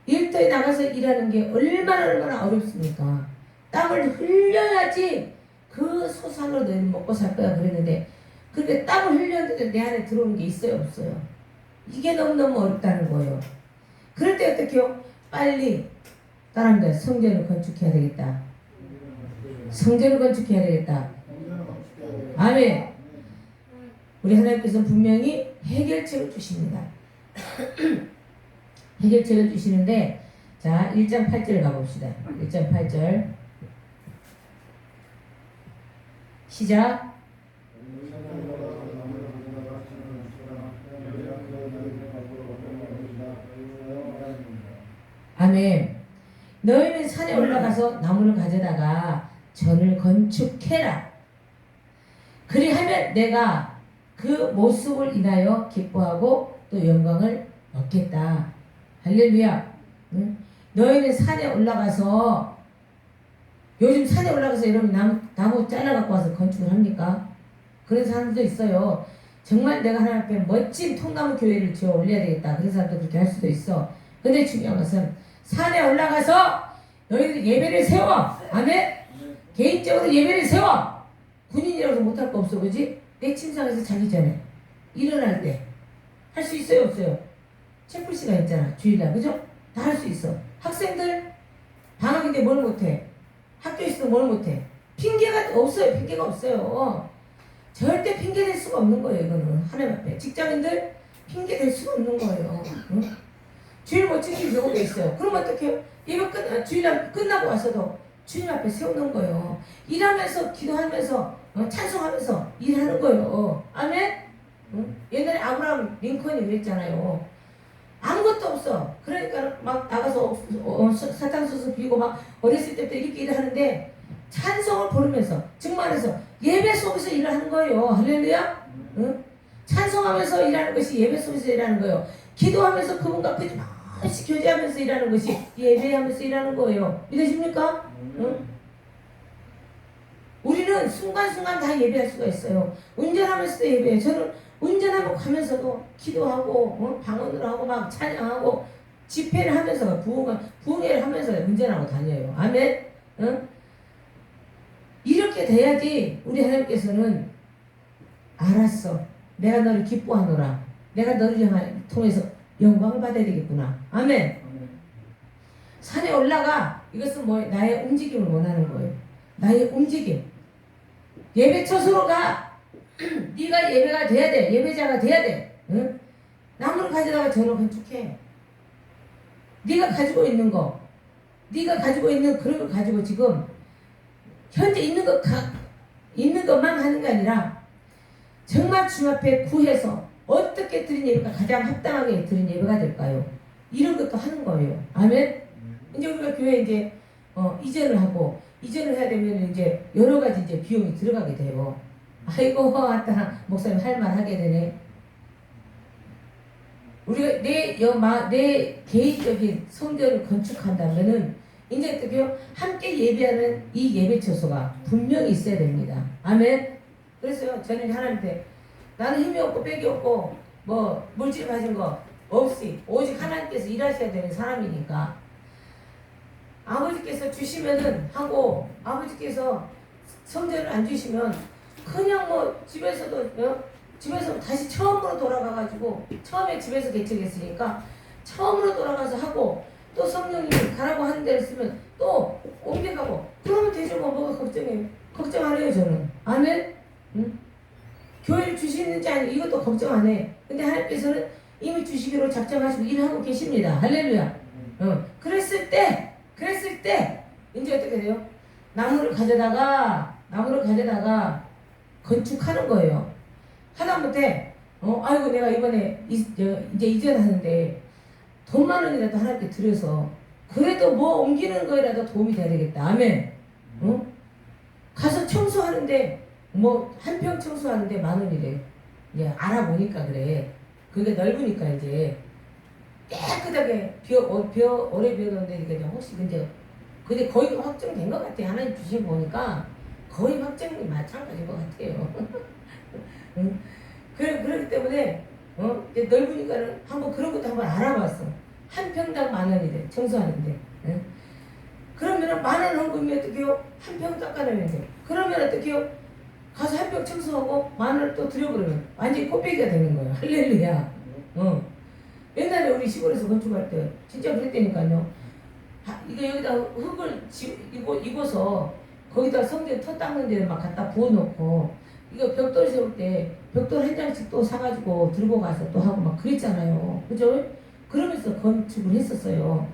일터에 나가서 일하는 게 얼마나 어렵습니까? 땀을 흘려야지 그 소상으로 너희는 먹고 살 거야 그랬는데 그렇게 땀을 흘렸는데 내 안에 들어오는 게 있어요 없어요? 이게 너무너무 어렵다는 거예요. 그럴 때 어떻게 해요? 빨리 사람들 성전을 건축해야 되겠다. 성전을 건축해야 되겠다. 아멘. 우리 하나님께서 분명히 해결책을 주십니다. 해결책을 주시는데 자 1장 8절 가봅시다. 1장 8절 시작. 아멘. 너희는 산에 올라가서 나무를 가져다가 전을 건축해라. 그리하면 내가 그 모습을 인하여 기뻐하고 또 영광을 얻겠다. 할렐루야. 응? 너희는 산에 올라가서 요즘 산에 올라가서 여러분 나무 잘라갖고 와서 건축을 합니까? 그런 사람들도 있어요. 정말 내가 하나님 앞에 멋진 통나무 교회를 지어 올려야 되겠다. 그런 사람도 그렇게 할 수도 있어. 근데 중요한 것은 산에 올라가서 너희들 예배를 세워. 아멘. 개인적으로 예배를 세워. 군인이라서 못할 거 없어, 그지? 내 침상에서 자기 전에 일어날 때 할 수 있어요, 없어요? 채플 시간 있잖아, 주일날, 그죠? 다 할 수 있어. 학생들 방학인데 뭘 못해? 학교에 있어도 뭘 못해? 핑계가 없어요. 핑계가 없어요. 절대 핑계 댈 수가 없는 거예요. 이거는 하나님 앞에. 직장인들 핑계 댈 수가 없는 거예요. 응? 주일 못 지키는 경우도 있어요. 그럼 어떻게 해요? 예배 주일날 끝나고 와서도 주님 앞에 세우는 거예요. 일하면서 기도하면서 찬송하면서 일하는 거예요. 아멘? 응? 옛날에 아브라함 링컨이 그랬잖아요. 아무것도 없어. 그러니까 막 나가서 사탕수수 비고 막 어렸을 때부터 이렇게 일을 하는데 찬송을 부르면서 증만해서 예배 속에서 일을 하는 거예요. 할렐루야? 응? 찬송하면서 일하는 것이 예배 속에서 일하는 거예요. 기도하면서 그분과 끊임없이 교제하면서 일하는 것이 예배하면서 일하는 거예요. 믿으십니까? 응? 우리는 순간순간 다 예배할 수가 있어요. 운전하면서도 예배해요. 저는 운전하고 가면서도 기도하고 방언을 하고 막 찬양하고 집회를 하면서 부흥회를 하면서 운전하고 다녀요. 아멘. 응? 이렇게 돼야지 우리 하나님께서는 알았어. 내가 너를 기뻐하노라. 내가 너를 통해서 영광을 받아야 되겠구나. 아멘. 산에 올라가. 이것은 뭐 나의 움직임을 원하는 거예요. 나의 움직임. 예배 처소로 가. 네가 예배가 돼야 돼. 예배자가 돼야 돼. 응? 나무를 가져다가 저를 건축해. 네가 가지고 있는 거, 네가 가지고 있는 그런 걸 가지고 지금 현재 있는 것만 하는 게 아니라 정말 주 앞에 구해서 어떻게 드린 예배가 가장 합당하게 드린 예배가 될까요? 이런 것도 하는 거예요. 아멘. 이제 우리가 교회 이제 이전을 해야 되면 이제 여러 가지 이제 비용이 들어가게 돼요. 아이고 왔다 목사님 할 말 하게 되네. 우리가 내 개인적인 성전을 건축한다면은 이제 어떻게요? 함께 예배하는 이 예배 처소가 분명히 있어야 됩니다. 아멘. 그래서요 저는 하나님한테 나는 힘이 없고 빽이 없고 뭐 물질 가진 거 없이 오직 하나님께서 일하셔야 되는 사람이니까 아버지께서 주시면은 하고 아버지께서 성전을 안 주시면 그냥 뭐 집에서 다시 처음으로 돌아가가지고 처음에 집에서 개척했으니까 처음으로 돌아가서 하고 또 성령님이 가라고 하는 데를 쓰면 또 옮겨가고 그러면 되죠. 뭐가 걱정해요. 걱정 안 해요 저는. 아멘. 응? 교회를 주시는지 아니 이것도 걱정 안 해. 근데 하나님께서는 이미 주시기로 작정하시고 일하고 계십니다. 할렐루야. 그랬을 때 이제 어떻게 돼요? 나무를 가져다가 건축하는 거예요. 하다못해 아이고 내가 이번에 이제 이전하는데 돈만 원이라도 하나님께 드려서 그래도 뭐 옮기는 거라도 도움이 돼야 되겠다. 아멘. 가서 청소하는데 뭐 한 평 청소하는데 10,000원이래. 이제 알아보니까 그래. 그게 넓으니까 이제 깨끗하게 오래 비워놓는데 이게 혹시 근데 거의 확정된 것 같아요. 하나님 주신 거 보니까 거의 확정이 마찬가지인 것 같아요. 그렇기 때문에 이제 넓으니까는 한번 그런 것도 한번 알아봤어. 한 평당 10,000원이래. 청소하는데. 그러면은 10,000원 헌금이 어떻게요? 한 평 닦아내면 돼. 그러면 어떻게요? 가서 한 평 청소하고 10,000원을 또 들여버리면 완전히 꽃배기가 되는 거예요. 할렐루야. 옛날에 우리 시골에서 건축할 때 진짜 그랬다니까요. 이거 여기다 흙을 입어서 거기다 성전 터 닦는 데를 막 갖다 부어놓고 이거 벽돌 세울 때 벽돌 한 장씩 또 사가지고 들고 가서 또 하고 막 그랬잖아요. 그죠? 그러면서 건축을 했었어요.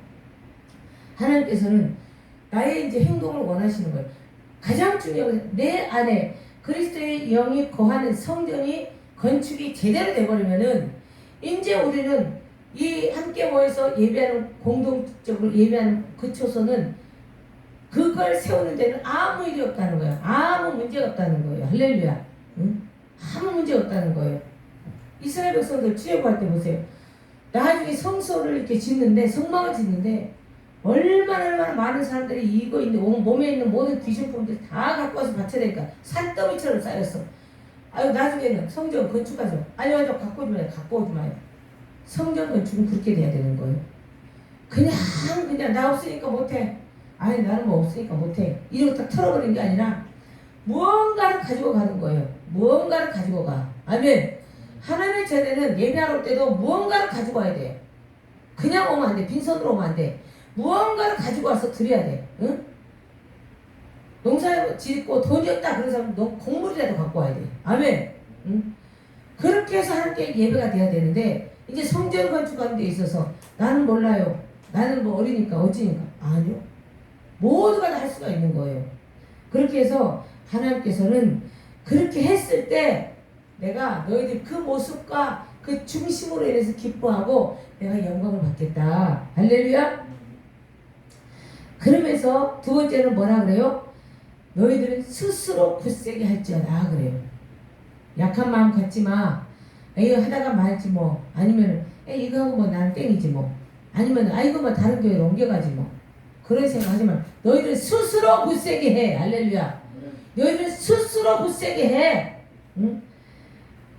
하나님께서는 나의 이제 행동을 원하시는 거예요. 가장 중요한 것은 내 안에 그리스도의 영이 거하는 성전이 건축이 제대로 돼버리면은 이제 우리는 이 함께 모여서 예배하는 공동적으로 예배하는 그 초소는 그걸 세우는 데는 아무 일이 없다는 거예요. 아무 문제가 없다는 거예요. 할렐루야. 응? 아무 문제가 없다는 거예요. 이스라엘 백성들 출애굽할 때 보세요. 나중에 성소를 이렇게 짓는데 성막을 짓는데 얼마나 많은 사람들이 이거 있는 몸에 있는 모든 귀신품들 다 갖고 와서 바쳐야 되니까 산더미처럼 쌓였어. 아유 나중에는 성전 건축하죠. 아니 갖고 오지 마요. 성전 건축은 그렇게 돼야 되는 거예요. 그냥 나 없으니까 못해. 아니 나는 뭐 없으니까 못해. 이러고 딱 털어버리는 게 아니라 무언가를 가지고 가는 거예요. 무언가를 가지고 가. 아멘. 하나님의 전에는 예배하러 올 때도 무언가를 가지고 와야 돼요. 그냥 오면 안 돼. 빈손으로 오면 안 돼. 무언가를 가지고 와서 드려야 돼. 응? 농사 짓고 돈이 없다 그런 사람은 곡물이라도 갖고 와야 돼. 아멘. 응? 그렇게 해서 하나님께 예배가 돼야 되는데 이제 성전 건축하는 데 있어서 나는 몰라요. 나는 뭐 어리니까 어찌니까. 아니요. 모두가 다 할 수가 있는 거예요. 그렇게 해서 하나님께서는 그렇게 했을 때 내가 너희들 그 모습과 그 중심으로 인해서 기뻐하고 내가 영광을 받겠다. 할렐루야. 그러면서 두 번째는 뭐라 그래요? 너희들은 스스로 굳세게 할지어다 그래요. 약한 마음 갖지 마. 이거 하다가 말지 뭐. 아니면 이거 하고 뭐 나는 땡이지 뭐. 아니면 아이고 뭐 다른 교회로 옮겨가지 뭐. 그런 생각 하지 마. 너희들 스스로 굳세게 해. 할렐루야. 너희들은 스스로 굳세게 해. 응?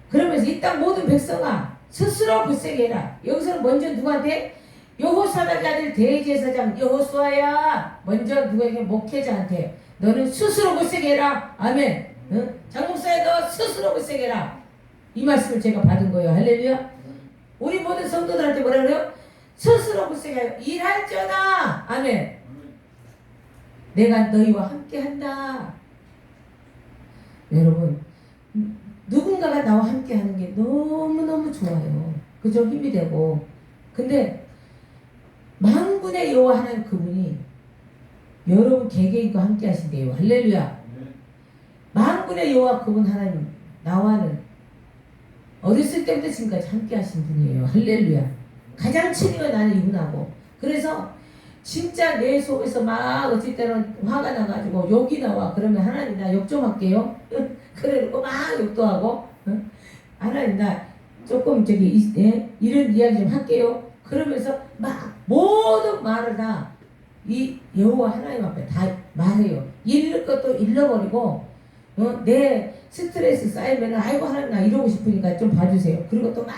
그러면서 이 땅 모든 백성아 스스로 굳세게 해라. 여기서는 먼저 누구한테? 여호사닥의 아들 대제사장 여호수아야. 먼저 누구에게? 목회자한테 너는 스스로 굳세게 해라. 아멘. 응? 장목사야 너 스스로 굳세게 해라. 이 말씀을 제가 받은 거예요. 할렐루야. 우리 모든 성도들한테 뭐라 그래요? 스스로 굳세게 해라. 일할지어다. 아멘. 내가 너희와 함께 한다. 여러분 누군가가 나와 함께 하는 게 너무너무 좋아요. 그죠? 힘이 되고. 근데 만군의 여호와 하나님 그분이 여러분 개개인과 함께 하신대요. 할렐루야. 만군의 여호와 그분 하나님 나와는 어렸을 때부터 지금까지 함께 하신 분이에요. 할렐루야. 가장 친해요 나는 이분하고. 그래서 진짜 내 속에서 막 어쩔 때는 화가 나가지고 욕이 나와. 그러면 하나님 나 욕 좀 할게요. 그래놓고 막 욕도 하고 하나님 나 조금 이런 이야기 좀 할게요. 그러면서 막 모든 말을 다 이 여호와 하나님 앞에 다 말해요. 잃을 것도 잃어버리고 내 스트레스 쌓이면 아이고 하나님 나 이러고 싶으니까 좀 봐주세요. 그리고 또 막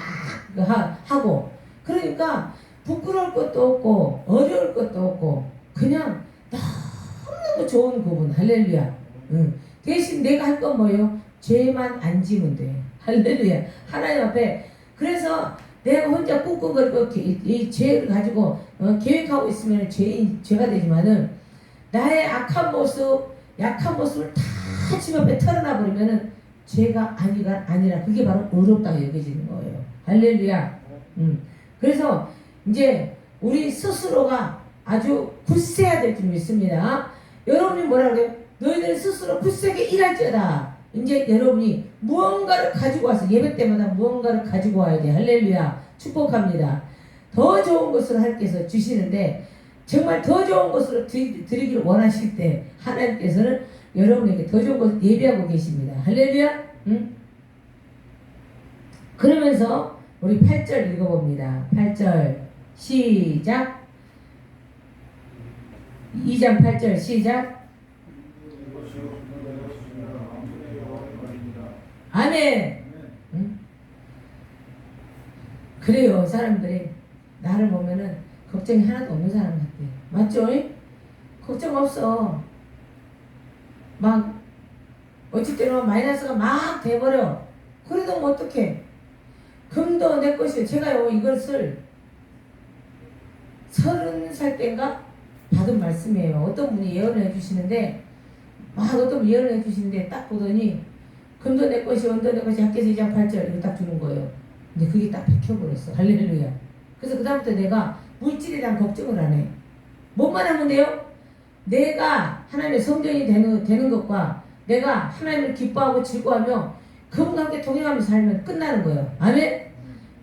하고 그러니까 부끄러울 것도 없고 어려울 것도 없고 그냥 너무너무 좋은 그분. 할렐루야. 대신 내가 할 건 뭐예요? 죄만 안 지면 돼. 할렐루야. 하나님 앞에. 그래서 내가 혼자 꿍꿍거리고 이 죄를 가지고 계획하고 있으면 죄가 되지만은 나의 악한 모습 약한 모습을 다 주님 앞에 털어놔 버리면은 죄가 아니라 그게 바로 의롭다고 여겨지는 거예요. 할렐루야. 그래서 이제 우리 스스로가 아주 굳세야 될 줄 믿습니다. 여러분이 뭐라 그래요? 너희들 스스로 굳세게 일할지어다. 이제 여러분이 무언가를 가지고 와서 예배 때마다 무언가를 가지고 와야 돼. 할렐루야. 축복합니다. 더 좋은 것을 하나님께서 주시는데 정말 더 좋은 것으로 드리기를 원하실 때 하나님께서는 여러분에게 더 좋은 것을 예비하고 계십니다. 할렐루야. 그러면서 우리 8절 읽어봅니다. 8절 시작. 2장 8절 시작. 아멘. 그래요. 사람들이 나를 보면은 걱정이 하나도 없는 사람 같아. 맞죠? 걱정 없어. 막 어찌 때는 마이너스가 막 돼버려. 그래도 뭐 어떡해. 금도 내 것이요. 제가요 이것을 30살 때인가 받은 말씀이에요. 어떤 분이 예언을 해주시는데 막 어떤 분이 예언을 해주시는데 딱 보더니 금도 내 것이 은도 내 것이 학개서 2장 8절 이거 딱 주는 거예요. 근데 그게 딱 박혀버렸어. 할렐루야. 그래서 그 다음부터 내가 물질에 대한 걱정을 안 해. 뭐만 하면 돼요? 내가 하나님의 성전이 되는 것과 내가 하나님을 기뻐하고 즐거워하며 그분과 함께 동행하면서 살면 끝나는 거예요. 아멘?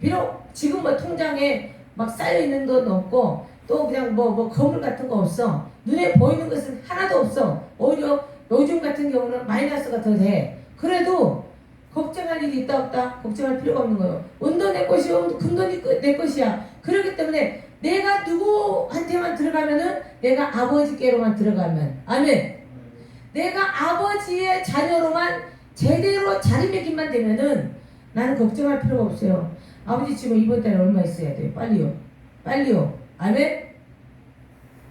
비록 지금 뭐 통장에 막 쌓여있는 돈 없고 또 그냥 뭐 거물 같은 거 없어. 눈에 보이는 것은 하나도 없어. 오히려 요즘 같은 경우는 마이너스가 더 돼. 그래도 걱정할 일이 있다 없다? 걱정할 필요가 없는 거예요. 은도 내 것이요 금도 내 것이야. 그렇기 때문에 내가 누구한테만 들어가면은 내가 아버지께로만 들어가면 아멘. 내가 아버지의 자녀로만 제대로 자리매김만 되면은 나는 걱정할 필요가 없어요. 아버지 지금 이번 달에 얼마 있어야 돼요? 빨리요. 아멘.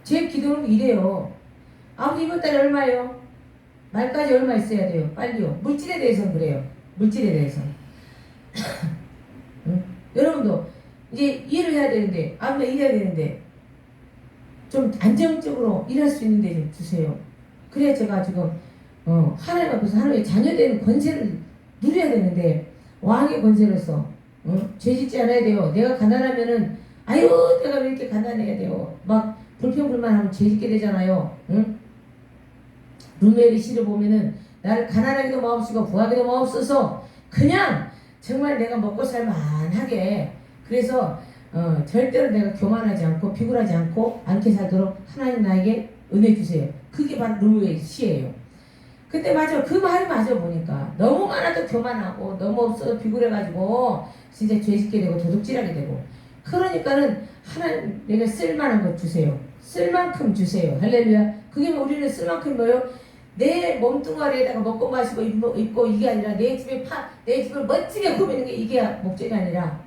제 기도는 이래요. 아버지 이번 달에 얼마예요? 말까지 얼마 있어야 돼요? 빨리요. 물질에 대해서는 그래요. 물질에 대해서. 응? 여러분도 이제 일을 해야 되는데 아무나 일해야 되는데 좀 안정적으로 일할 수 있는 데 좀 주세요. 그래야 제가 지금 하나님 앞에서 하나님의 자녀되는 권세를 누려야 되는데 왕의 권세로서 죄짓지 않아야 돼요. 내가 가난하면은 아유 내가 왜 이렇게 가난해야 돼요. 막 불평불만하면 죄짓게 되잖아요. 응? 루메리 시를 보면은 나를 가난하기도 마옵시고 부하기도 마옵소서. 그냥 정말 내가 먹고 살만하게. 그래서 절대로 내가 교만하지 않고 비굴하지 않게 살도록 하나님 나에게 은혜 주세요. 그게 바로 루메리 시예요. 근데 맞아. 그 말이 맞아 보니까 너무 많아도 교만하고 너무 없어도 비굴해가지고 진짜 죄짓게 되고 도둑질하게 되고. 그러니까는 하나님 내가 쓸만한 것 주세요. 쓸 만큼 주세요. 할렐루야. 그게 뭐 우리는 쓸 만큼 뭐예요? 내 몸뚱아리에다가 먹고 마시고 입고 이게 아니라 내 집을 멋지게 꾸미는 게 이게 목적이 아니라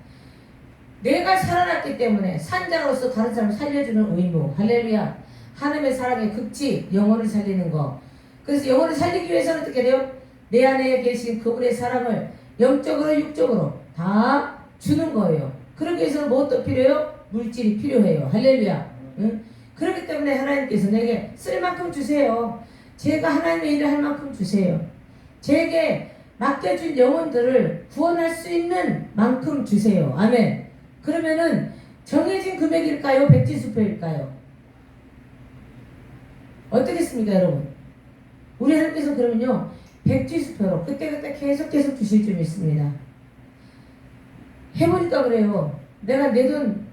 내가 살아났기 때문에 산자로서 다른 사람을 살려주는 의무. 할렐루야. 하나님의 사랑의 극치, 영혼을 살리는 거. 그래서 영혼을 살리기 위해서는 어떻게 돼요? 내 안에 계신 그분의 사랑을 영적으로 육적으로 다 주는 거예요. 그러기 위해서는 무엇도 필요해요? 물질이 필요해요. 할렐루야. 응? 그렇기 때문에 하나님께서 내게 쓸 만큼 주세요. 제가 하나님의 일을 할 만큼 주세요. 제게 맡겨준 영혼들을 구원할 수 있는 만큼 주세요. 아멘. 그러면은 정해진 금액일까요? 백지수표일까요? 어떻겠습니까, 여러분? 우리 하나님께서 그러면요, 백지수표로 그때그때 계속 주실 줄 믿습니다. 해보니까 그래요. 내가 내 돈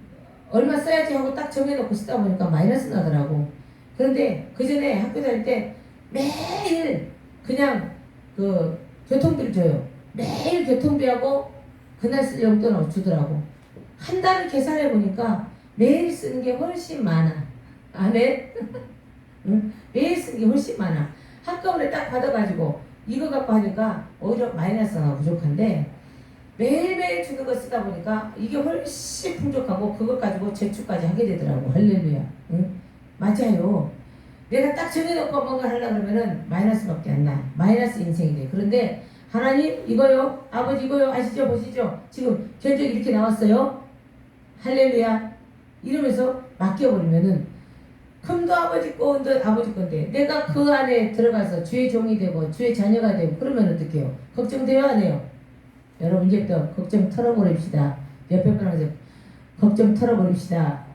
얼마 써야지 하고 딱 정해놓고 쓰다 보니까 마이너스 나더라고. 그런데 그 전에 학교 다닐 때 매일 그냥 그 교통비를 줘요. 매일 교통비하고 그날 쓸 용돈을 주더라고. 한 달을 계산해 보니까 매일 쓰는 게 훨씬 많아. 아멘? 응? 매일 쓰는 게 훨씬 많아. 한꺼번에 딱 받아가지고 이거 갖고 하니까 오히려 마이너스가 부족한데 매일매일 주는 거 쓰다 보니까 이게 훨씬 풍족하고 그것 가지고 제출까지 하게 되더라고. 할렐루야. 응? 맞아요. 내가 딱 정해놓고 뭔가 하려고 그러면은 마이너스밖에 안 나. 마이너스 인생이 돼. 그런데 하나님 이거요, 아버지 이거요, 아시죠? 보시죠? 지금 견적이 이렇게 나왔어요. 할렐루야. 이러면서 맡겨버리면은 금도 아버지 거, 은도 아버지 건데 내가 그 안에 들어가서 주의 종이 되고 주의 자녀가 되고 그러면 어떡해요? 걱정돼요, 안 해요? 여러분 이제부터 걱정 털어버립시다. 옆에 분한테 걱정 털어버립시다.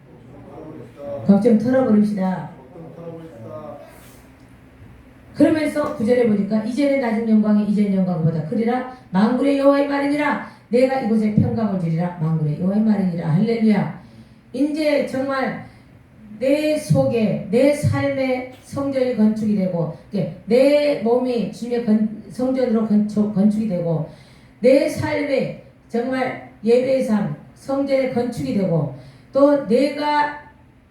걱정 털어버립시다. 그러면서 구절에 보니까 이전의 낮은 영광이 이전 영광보다 크리라. 만군의 여호와의 말이니라. 내가 이곳에 평강을 주리라. 만군의 여호와의 말이니라. 할렐루야. 이제 정말 내 속에 내 삶의 성전이 건축이 되고 내 몸이 주님의 성전으로 건축이 되고 내 삶에 정말 예배의 삶 성전의 건축이 되고 또 내가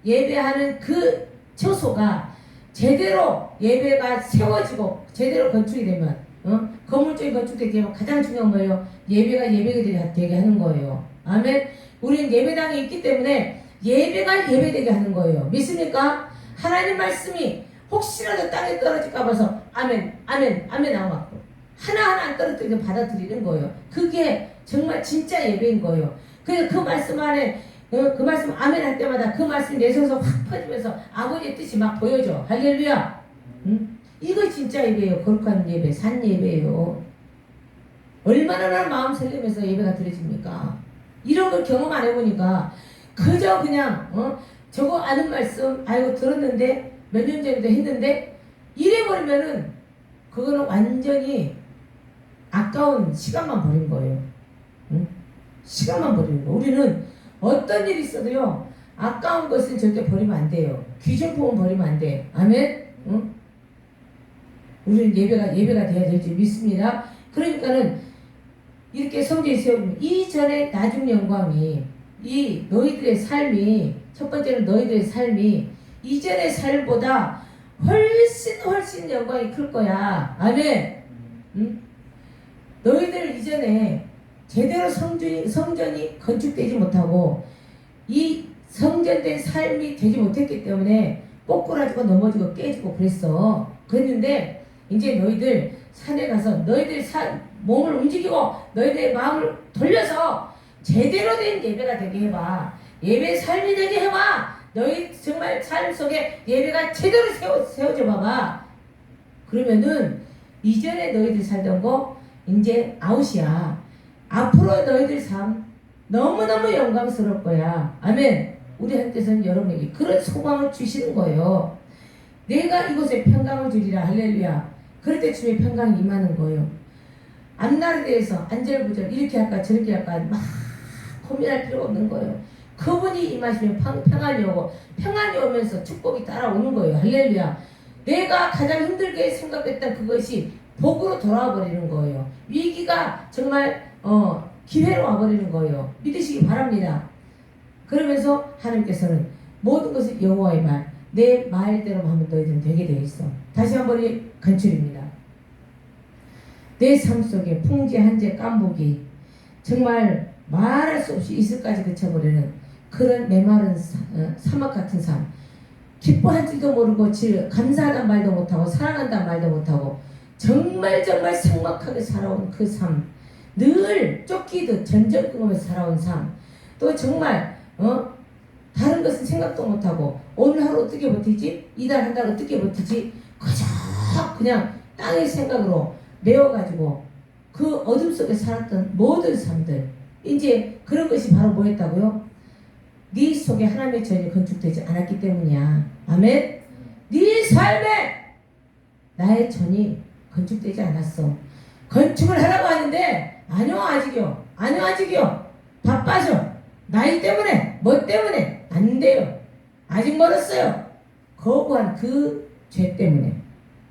예배하는 그 처소가 제대로 예배가 세워지고 제대로 건축이 되면 건물적인 건축되게 되면 가장 중요한 거예요. 예배가 되게 하는 거예요. 아멘. 우리는 예배당에 있기 때문에 예배가 예배되게 하는 거예요. 믿습니까? 하나님 말씀이 혹시라도 땅에 떨어질까 봐서 아멘 아멘 아멘 나와갖고 하나하나 안 떨어뜨리고 받아들이는 거예요. 그게 정말 진짜 예배인 거예요. 그래서 그 말씀 안에 그 말씀 아멘 할 때마다 그 말씀이 내 속에서 확 퍼지면서 아버지의 뜻이 막 보여져. 할렐루야. 이거 진짜 예배예요. 거룩한 예배, 산 예배예요. 얼마나 마음 설레면서 예배가 드려집니까? 이런 걸 경험 안 해보니까 그저 그냥 저거 아는 말씀 아이고 들었는데 몇 년 전에도 했는데 이래버리면은 그거는 완전히 아까운 시간만 버린 거예요. 시간만 버리는 거. 우리는 어떤 일이 있어도요 아까운 것은 절대 버리면 안 돼요. 귀중품은 버리면 안 돼. 아멘. 우리는 예배가 돼야 될지 믿습니다. 그러니까는 이렇게 성전이 세우면 이전의 나중 영광이 이 너희들의 삶이 첫 번째는 너희들의 삶이 이전의 삶보다 훨씬 영광이 클 거야. 아멘. 너희들 이전에 제대로 성전이 건축되지 못하고 이 성전된 삶이 되지 못했기 때문에 꼬꾸라지고 넘어지고 깨지고 그랬는데 이제 너희들 산에 가서 너희들 몸을 움직이고 너희들의 마음을 돌려서 제대로 된 예배가 되게 해봐. 예배 삶이 되게 해봐. 너희 정말 삶 속에 예배가 제대로 세워져 봐봐. 그러면은 이전에 너희들 살던 거 이제 아웃이야. 앞으로 너희들 삶 너무너무 영광스러울 거야. 아멘. 우리 하나님께서는 여러분에게 그런 소망을 주시는 거예요. 내가 이곳에 평강을 주리라. 할렐루야. 그럴 때 주의 평강이 임하는 거예요. 앞날에 대해서 안절부절 이렇게 할까 저렇게 할까 막 고민할 필요가 없는 거예요. 그분이 임하시면 평안이 오고 평안이 오면서 축복이 따라오는 거예요. 할렐루야. 내가 가장 힘들게 생각했던 그것이 복으로 돌아와 버리는 거예요. 위기가 정말 기회로 와버리는 거예요. 믿으시기 바랍니다. 그러면서 하나님께서는 모든 것을 여호와의 말 내 말대로 하면 너희들은 되게 돼 있어. 다시 한번 이 간추립니다. 내 삶 속에 풍지, 한재, 깐복이 정말 말할 수 없이 이슬까지 그쳐버리는 그런 메마른 사막 같은 삶. 기뻐한 줄도 모르고 감사하단 말도 못하고 사랑한단 말도 못하고 정말 삭막하게 살아온 그 삶. 늘 쫓기듯 전전긍긍해서 살아온 삶. 또 정말 다른 것은 생각도 못하고 오늘 하루 어떻게 버티지? 이달 한 달 어떻게 버티지? 그냥 땅의 생각으로 메워가지고 그 어둠 속에 살았던 모든 삶들, 이제 그런 것이 바로 뭐였다고요? 네 속에 하나님의 전이 건축되지 않았기 때문이야. 아멘? 네 삶에 나의 전이 건축되지 않았어. 건축을 하라고 하는데 아니요 아직이요. 바빠져. 나이 때문에 뭐 때문에 안 돼요. 아직 멀었어요. 거부한 그 죄 때문에,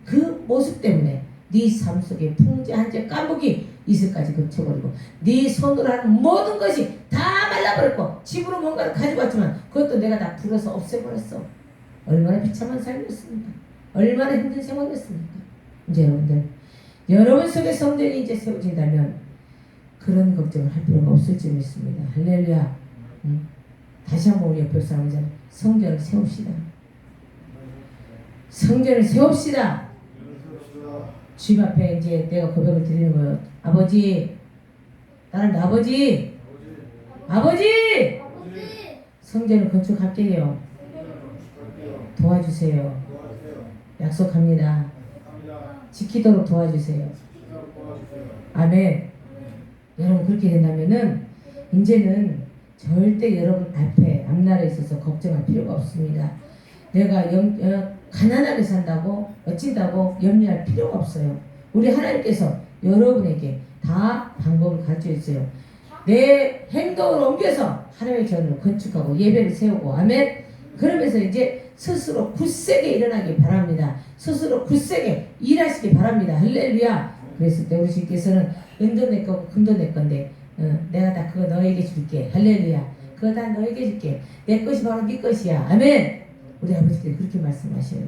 그 모습 때문에 네 삶 속에 풍지, 한재, 깐복이 이슬까지 그쳐버리고 네 손으로 하는 모든 것이 다 말라버렸고 집으로 뭔가를 가지고 왔지만 그것도 내가 다 불어서 없애버렸어. 얼마나 비참한 삶이었습니까? 얼마나 힘든 생활이었습니까? 이제 여러분 속에 성전이 이제 세워진다면 그런 걱정을 할 필요가 없을 줄 믿습니다. 할렐루야. 다시 한번 우리 옆에 사람들 성전을 세웁시다. 성전을 세웁시다. 주님 앞에 이제 내가 고백을 드리는 거예요. 아버지, 나는 아버지, 성전을 건축할게요. 도와주세요. 약속합니다. 지키도록 도와주세요. 아멘. 여러분 그렇게 된다면은 이제는 절대 여러분 앞날에 있어서 걱정할 필요가 없습니다. 내가 가난하게 산다고 어찐다고 염려할 필요가 없어요. 우리 하나님께서 여러분에게 다 방법을 가르쳐 주세요. 내 행동을 옮겨서 하나님의 전을 건축하고 예배를 세우고 아멘. 그러면서 이제 스스로 굳세게 일어나기 바랍니다. 스스로 굳세게 일하시기 바랍니다. 할렐루야. 그랬을 때 우리 주님께서는 은도 내 거고 금도 내 건데 내가 다 그거 너에게 줄게. 할렐루야. 그거 다 너에게 줄게. 내 것이 바로 네 것이야. 아멘. 우리 아버지께서 그렇게 말씀하셔요.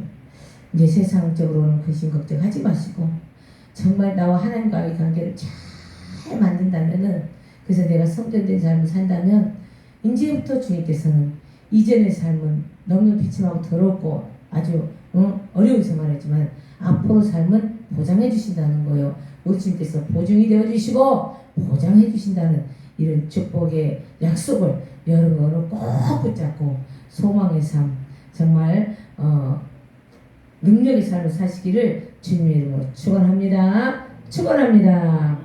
이제 세상적으로는 근심 걱정하지 마시고 정말 나와 하나님과의 관계를 잘 만든다면은, 그래서 내가 성전된 삶을 산다면 이제부터 주님께서는 이전의 삶은 너무 비참하고 더럽고 아주 어려운 생활이지만 앞으로 삶은 보장해 주신다는 거예요. 우리 주님께서 보증이 되어 주시고 보장해 주신다는 이런 축복의 약속을 여러분은 꼭 붙잡고 소망의 삶, 정말 능력의 삶을 사시기를 주님의 이름으로 축원합니다. 축원합니다.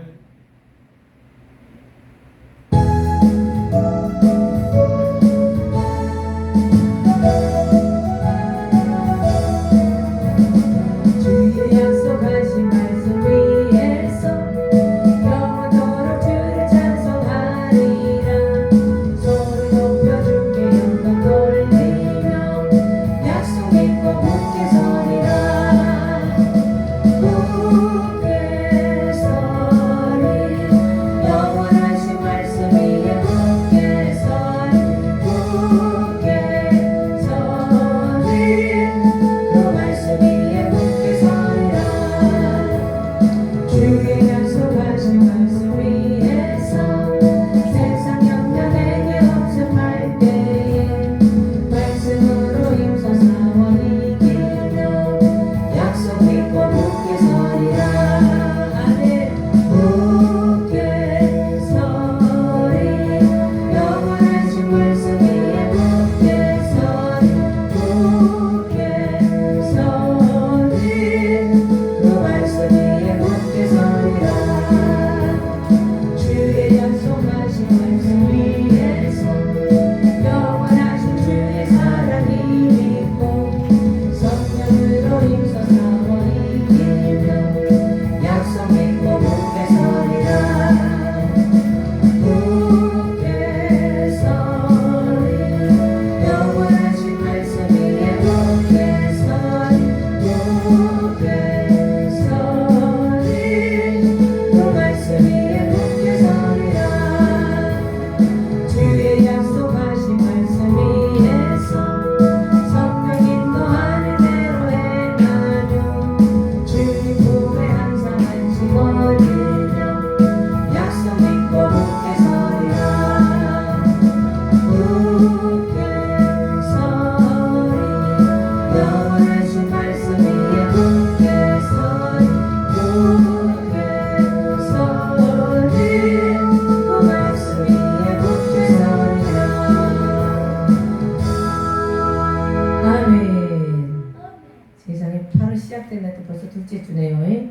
시작된 날도 벌써 둘째 주네요.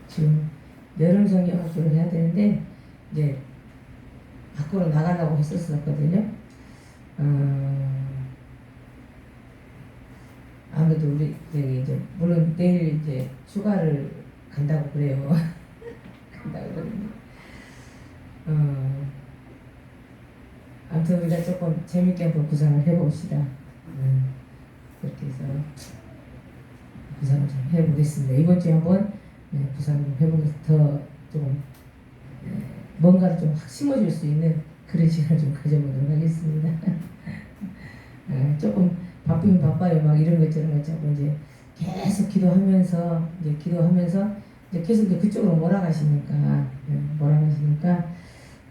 지금 여름 성경학교를 해야 되는데 이제 밖으로 나가려고 했었거든요. 아무래도 우리 이제 물론 내일 이제 휴가를 간다고 그래요. 간다고 그러는데 아무튼 우리가 조금 재밌게 한번 구상을 해봅시다. 그렇게 해서 구상을 좀 해보겠습니다. 이번 주에 한번 구상을 해보면서 더 조금 뭔가를 좀 확 심어줄 수 있는 그런 시간을 좀 가져보도록 하겠습니다. 조금 바쁘긴 바빠요. 막 이런 것 저런 것 자꾸 이제 계속 기도하면서 이제 계속 이제 그쪽으로 몰아가시니까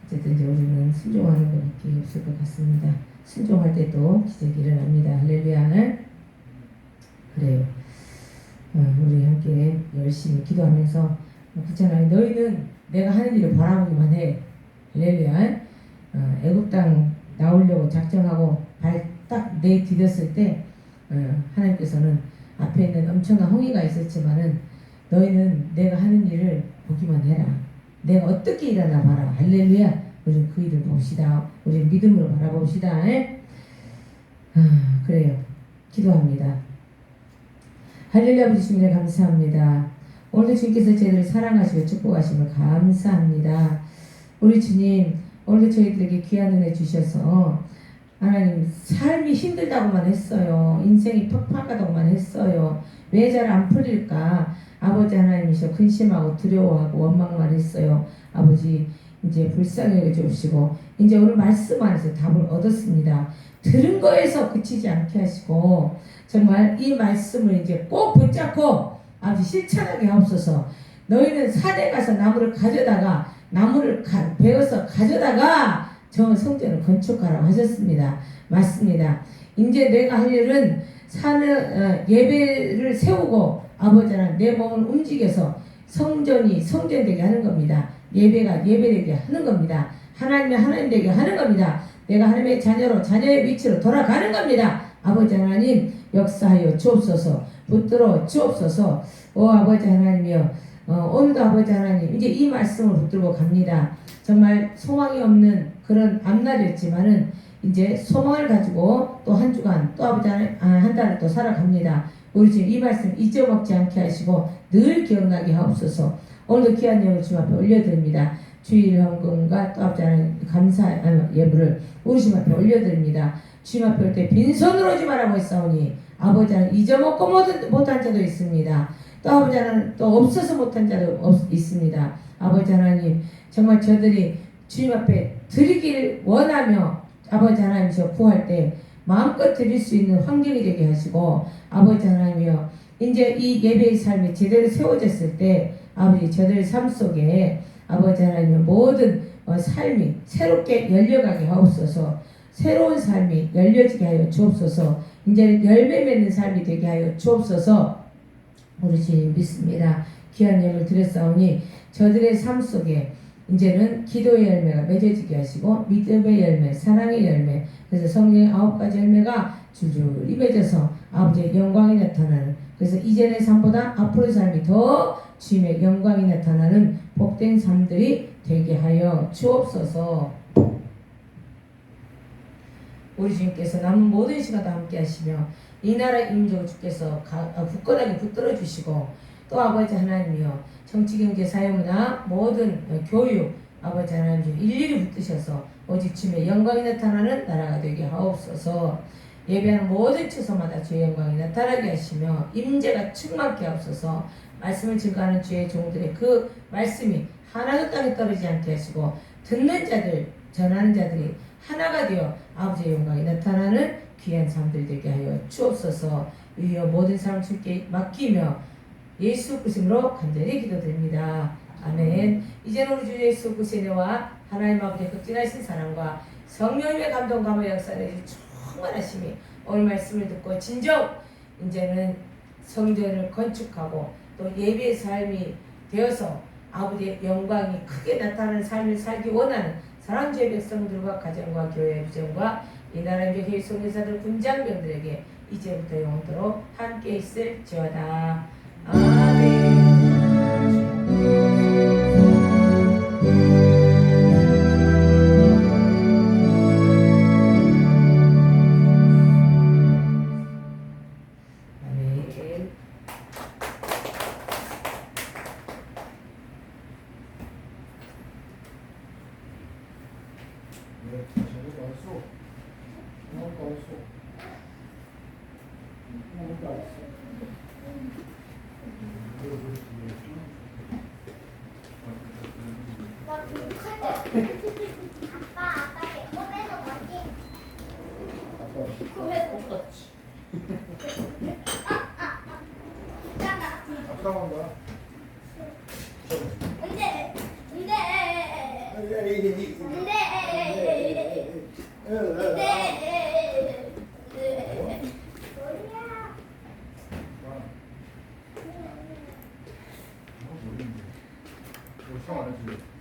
어쨌든 이제 우리는 순종하는 것밖에 없을 것 같습니다. 순종할 때도 기적이 일어납니다. 할렐루야. 그래요. 우리 함께 열심히 기도하면서 그렇잖아요. 너희는 내가 하는 일을 바라보기만 해. 할렐루야. 애굽 땅 나오려고 작정하고 발 딱 내디뎠을 때 하나님께서는 앞에 있는 엄청난 홍해가 있었지만은 너희는 내가 하는 일을 보기만 해라. 내가 어떻게 일하나 봐라. 할렐루야. 우리 그 일을 봅시다. 우리 믿음으로 바라봅시다. 그래요. 기도합니다. 할렐루야. 아버지 주님에 감사합니다. 오늘도 주님께서 저희들을 사랑하시고 축복하심을 감사합니다. 우리 주님 오늘도 저희들에게 귀한 은혜 주셔서 하나님 삶이 힘들다고만 했어요. 인생이 퍽퍽하다고만 했어요. 왜 잘 안 풀릴까? 아버지 하나님이셔 근심하고 두려워하고 원망만 했어요. 아버지 이제 불쌍히 여겨주시고 이제 오늘 말씀 안에서 답을 얻었습니다. 들은 거에서 그치지 않게 하시고 정말 이 말씀을 이제 꼭 붙잡고 아버지 실천하게 하옵소서. 너희는 산에 가서 나무를 베어서 가져다가 저 성전을 건축하라고 하셨습니다. 맞습니다. 이제 내가 할 일은 예배를 세우고 아버지 하나님 내 몸을 움직여서 성전이 성전되게 하는 겁니다. 예배가 예배되게 하는 겁니다. 하나님이 하나님 되게 하는 겁니다. 내가 하나님의 자녀로 자녀의 위치로 돌아가는 겁니다. 아버지 하나님 역사하여 주옵소서. 붙들어 주옵소서. 오 아버지 하나님이여 오늘도 아버지 하나님 이제 이 말씀을 붙들고 갑니다. 정말 소망이 없는 그런 앞날이었지만은 이제 소망을 가지고 또 한 주간 또 아버지 한 달을 또 살아갑니다. 우리 지금 이 말씀 잊어먹지 않게 하시고 늘 기억나게 하옵소서. 오늘도 귀한 예물 주님 앞에 올려드립니다. 주일 헌금과 또 아버지 하나님 감사 예물을 우리 주님 앞에 올려드립니다. 주님 앞에 올 때 빈손으로 오지 말라고 했사오니 아버지 하나님 잊어먹고 못한 자도 있습니다. 또 아버지 하나님 또 없어서 못한 자도 있습니다. 아버지 하나님 정말 저들이 주님 앞에 드리기를 원하며 아버지 하나님이여 구할 때 마음껏 드릴 수 있는 환경이 되게 하시고 아버지 하나님이여 이제 이 예배의 삶이 제대로 세워졌을 때 아버지 저들의 삶 속에 아버지 하나님의 모든 삶이 새롭게 열려가게 하옵소서. 새로운 삶이 열려지게 하여 주옵소서. 이제 열매 맺는 삶이 되게 하여 주옵소서. 우리 주님 믿습니다. 귀한 예물 드렸사오니 저들의 삶 속에 이제는 기도의 열매가 맺어지게 하시고 믿음의 열매, 사랑의 열매, 그래서 성령의 9가지 열매가 줄줄이 맺어서 아버지의 영광이 나타나는, 그래서 이전의 삶보다 앞으로의 삶이 더 주님의 영광이 나타나는 복된 삶들이 되게 하여 주옵소서. 우리 주님께서 남은 모든 시간도 함께 하시며 이 나라 임종 주께서 굳건하게 붙들어 주시고 또 아버지 하나님이여 정치, 경제, 사회문화 모든 교육 아버지 하나님 일일이 붙드셔서 오직 주님의 영광이 나타나는 나라가 되게 하옵소서. 예배하는 모든 처소마다 주의 영광이 나타나게 하시며 임재가 충만케 하옵소서. 말씀을 증거하는 주의 종들의 그 말씀이 하나도 땅에 떨어지지 않게 하시고 듣는 자들, 전하는 자들이 하나가 되어 아버지의 영광이 나타나는 귀한 삶들 되게 하여 주옵소서. 위여 모든 사람 주께 맡기며 예수 그리스도로 간절히 기도드립니다. 아멘. 이제는 우리 주 예수 그리스도의 은혜와 하나님 아버지의 극진하신 사랑과 성령님의 감동과 역사를 충만하심이 오늘 말씀을 듣고 진정 이제는 성전을 건축하고 또 예배의 삶이 되어서 아버지의 영광이 크게 나타나는 삶을 살기 원하는 사랑주의 백성들과 가정과 교회의 부정과 이 나라의 회의 속의사들 군장병들에게 이제부터 영원토록 함께 있을지어다. 아멘.
안 해줄래?